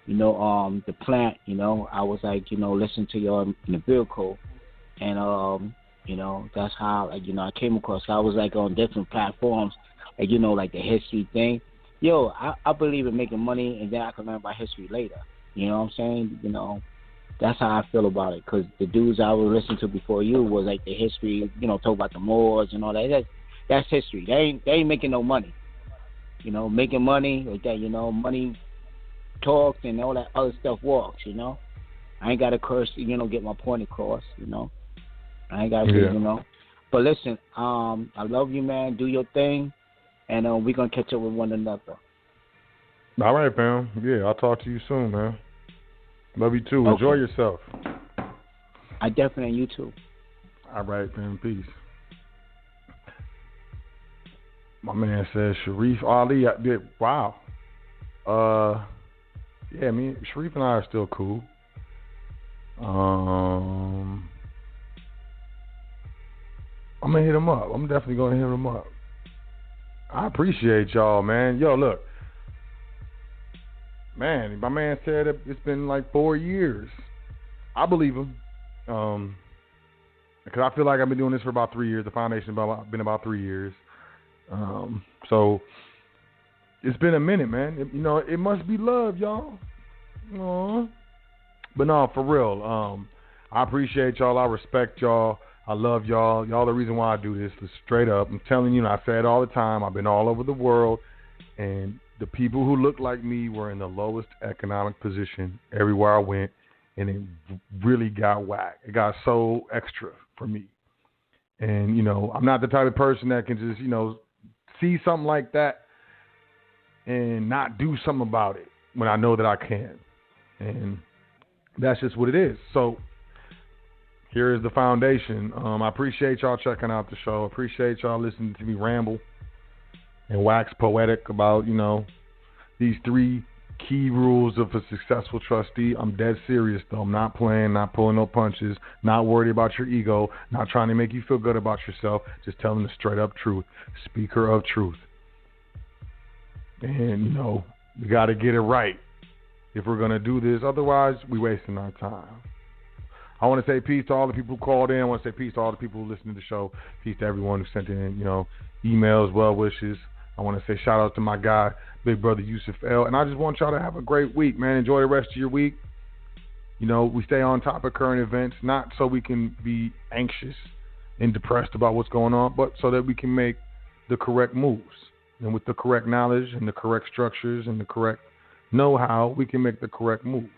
Speaker 3: you know, the plant, you know, I was like, you know, listening to you in the vehicle, and you know, that's how, like, you know, I came across. I was like on different platforms, like, you know, like the history thing. Yo, I believe in making money, and then I can learn about history later. You know what I'm saying? You know, that's how I feel about it. Because the dudes I was listening to before you was like the history, you know, talk about the Moors and all that. That's history. They ain't making no money. You know, making money like that. You know, money talks and all that other stuff walks, you know. I ain't got to curse, you know, get my point across, you know. I ain't got to, you know. But listen, I love you, man. Do your thing, and we're going to catch up with one another.
Speaker 1: All right, fam. Yeah, I'll talk to you soon, man. Love you, too.
Speaker 3: Okay.
Speaker 1: Enjoy yourself.
Speaker 3: I definitely, you, too.
Speaker 1: All right, fam. Peace. My man says Sharif Ali. Wow. Yeah, Sharif and I are still cool. I'm gonna hit him up. I'm definitely gonna hit him up. I appreciate y'all, man. Yo, look, man. My man said it's been like 4 years. I believe him, because I feel like I've been doing this for about 3 years. The foundation's been about 3 years. So it's been a minute, man. You know, it must be love, y'all. Aww. But no, for real. I appreciate y'all. I respect y'all. I love y'all. Y'all the reason why I do this. Straight up. I'm telling you, and I say it all the time. I've been all over the world, and the people who look like me were in the lowest economic position everywhere I went, and it really got whacked. It got so extra for me. And, you know, I'm not the type of person that can just, you know, see something like that and not do something about it when I know that I can. And that's just what it is. So here is the foundation. I appreciate y'all checking out the show. Appreciate y'all listening to me ramble and wax poetic about, you know, these 3 key rules of a successful trustee. I'm dead serious, though. I'm not playing, not pulling no punches, not worried about your ego, not trying to make you feel good about yourself, just telling the straight up truth. Speaker of truth. And, you know, we got to get it right if we're going to do this. Otherwise, we're wasting our time. I want to say peace to all the people who called in. I want to say peace to all the people who listened to the show. Peace to everyone who sent in, you know, emails, well wishes. I want to say shout out to my guy, Big Brother Yusuf L. And I just want y'all to have a great week, man. Enjoy the rest of your week. You know, we stay on top of current events, not so we can be anxious and depressed about what's going on, but so that we can make the correct moves. And with the correct knowledge and the correct structures and the correct know-how, we can make the correct moves.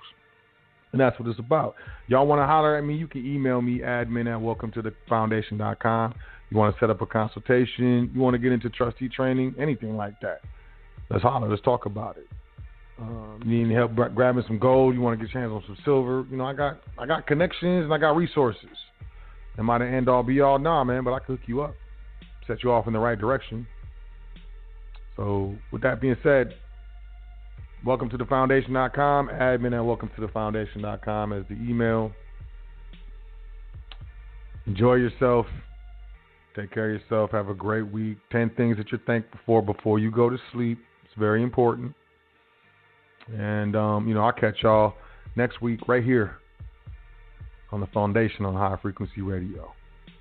Speaker 1: And that's what it's about. Y'all want to holler at me, you can email me, admin@welcometothefoundation.com. You want to set up a consultation, you want to get into trustee training, anything like that. Let's holler, let's talk about it. You need help grabbing some gold, you want to get your hands on some silver. You know, I got connections and I got resources. Am I the end all be all? Nah, man, but I can hook you up, set you off in the right direction. So with that being said, welcome to the foundation.com, admin@welcometothefoundation.com as the email. Enjoy yourself. Take care of yourself. Have a great week. 10 things that you're thankful for before you go to sleep. It's very important. And, I'll catch y'all next week right here on the Foundation on High Frequency Radio.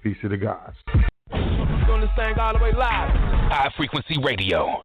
Speaker 1: Peace to the gods.
Speaker 4: Doing this thing all the way live. High Frequency Radio.